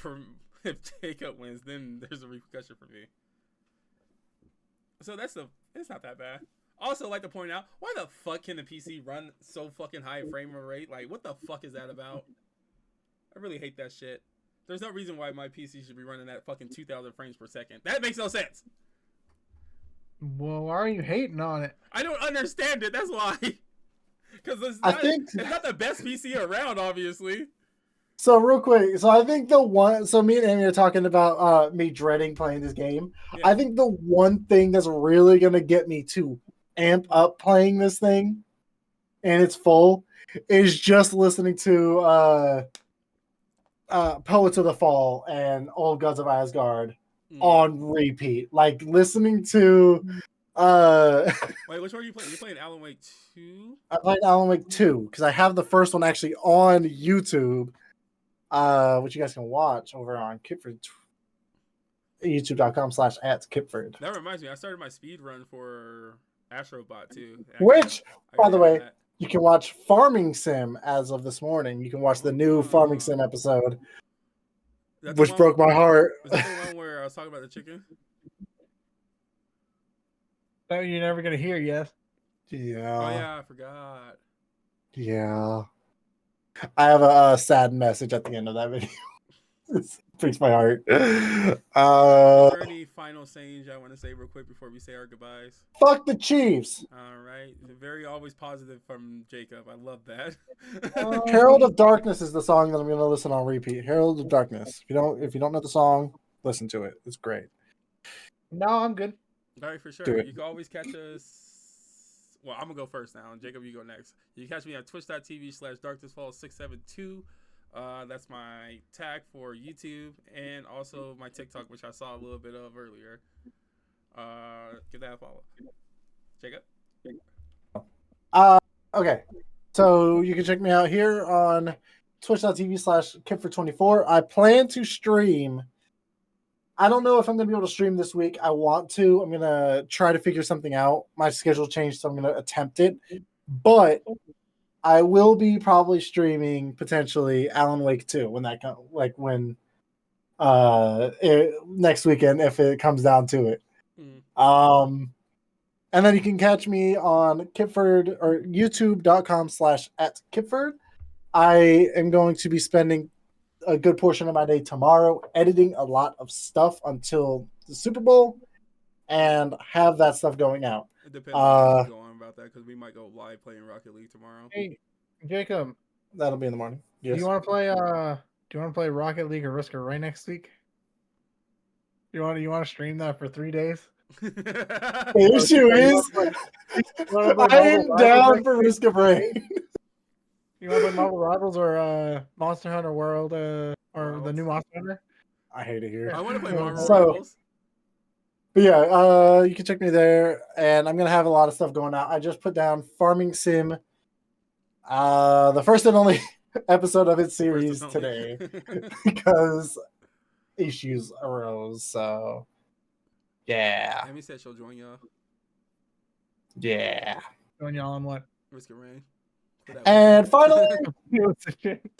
if Jacob wins, then there's a repercussion for me. So it's not that bad. Also, like to point out, why the fuck can the PC run so fucking high frame rate? Like, what the fuck is that about? I really hate that shit. There's no reason why my PC should be running at fucking 2,000 frames per second. That makes no sense. Well, why are you hating on it? I don't understand it. That's why. Because it's not the best PC around, obviously. So real quick, so I think me and Amy are talking about me dreading playing this game. Yeah. I think the one thing that's really gonna get me to amp up playing this thing, and it's full, is just listening to Poets of the Fall and Old Gods of Asgard on repeat. Like listening to Wait, which one are you playing? You playing Alan Wake 2? I played Alan Wake 2 because I have the first one actually on YouTube. Which you guys can watch over on Kipford, youtube.com/@Kipford. That reminds me, I started my speed run for Astrobot too. Which, by the way, you can watch Farming Sim as of this morning. You can watch the new Farming Sim episode, which broke my heart. Is that the one where I was talking about the chicken? That you're never gonna hear, yes? Yeah. Oh yeah, I forgot. Yeah. I have a sad message at the end of that video. It breaks my heart. Is there any final sayings I want to say real quick before we say our goodbyes? Fuck the Chiefs. All right. Very always positive from Jacob. I love that. Herald of Darkness is the song that I'm going to listen on repeat. Herald of Darkness. If you don't know the song, listen to it. It's great. No, I'm good. All right, for sure. You can always catch us. Well, I'm going to go first now. And Jacob, you go next. You can catch me on twitch.tv/darknessfall672. That's my tag for YouTube and also my TikTok, which I saw a little bit of earlier. Give that a follow. Jacob? Okay. So you can check me out here on twitch.tv/Kipford24. I plan to stream. I don't know if I'm going to be able to stream this week. I want to. I'm going to try to figure something out. My schedule changed, so I'm going to attempt it. But I will be probably streaming potentially Alan Wake 2 when that comes, next weekend if it comes down to it. And then you can catch me on Kipford or youtube.com/@Kipford. I am going to be spending a good portion of my day tomorrow editing a lot of stuff until the Super Bowl and have that stuff going out. It depends on how you go on about that because we might go live playing Rocket League tomorrow. Hey, Jacob, That'll be in the morning. do Yes. you want to play? Do you want to play Rocket League or Risk of Rain next week? You want to stream that for 3 days? The issue is, wanna play I am Marvel down Rivals for Risk of Rain. You want to play Marvel Rivals or Monster Hunter World or the new Monster Hunter? I hate it here. I want to play Marvel So- Rivals. But yeah, you can check me there, and I'm gonna have a lot of stuff going out. I just put down Farming Sim, the first and only episode of its series First and today only. because issues arose. So yeah, Amy said she'll join y'all. yeah. Going y'all on what? Risk of Rain. And finally,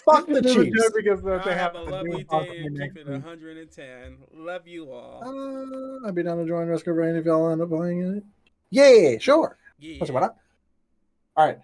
fuck the It was a Chiefs. joke because they Have a to do lovely possibly day and next keep it week. 110. Love you all. I'd be down to join Risk of Rain if y'all end up playing it. Yeah, sure. Yeah. What's what up? All right.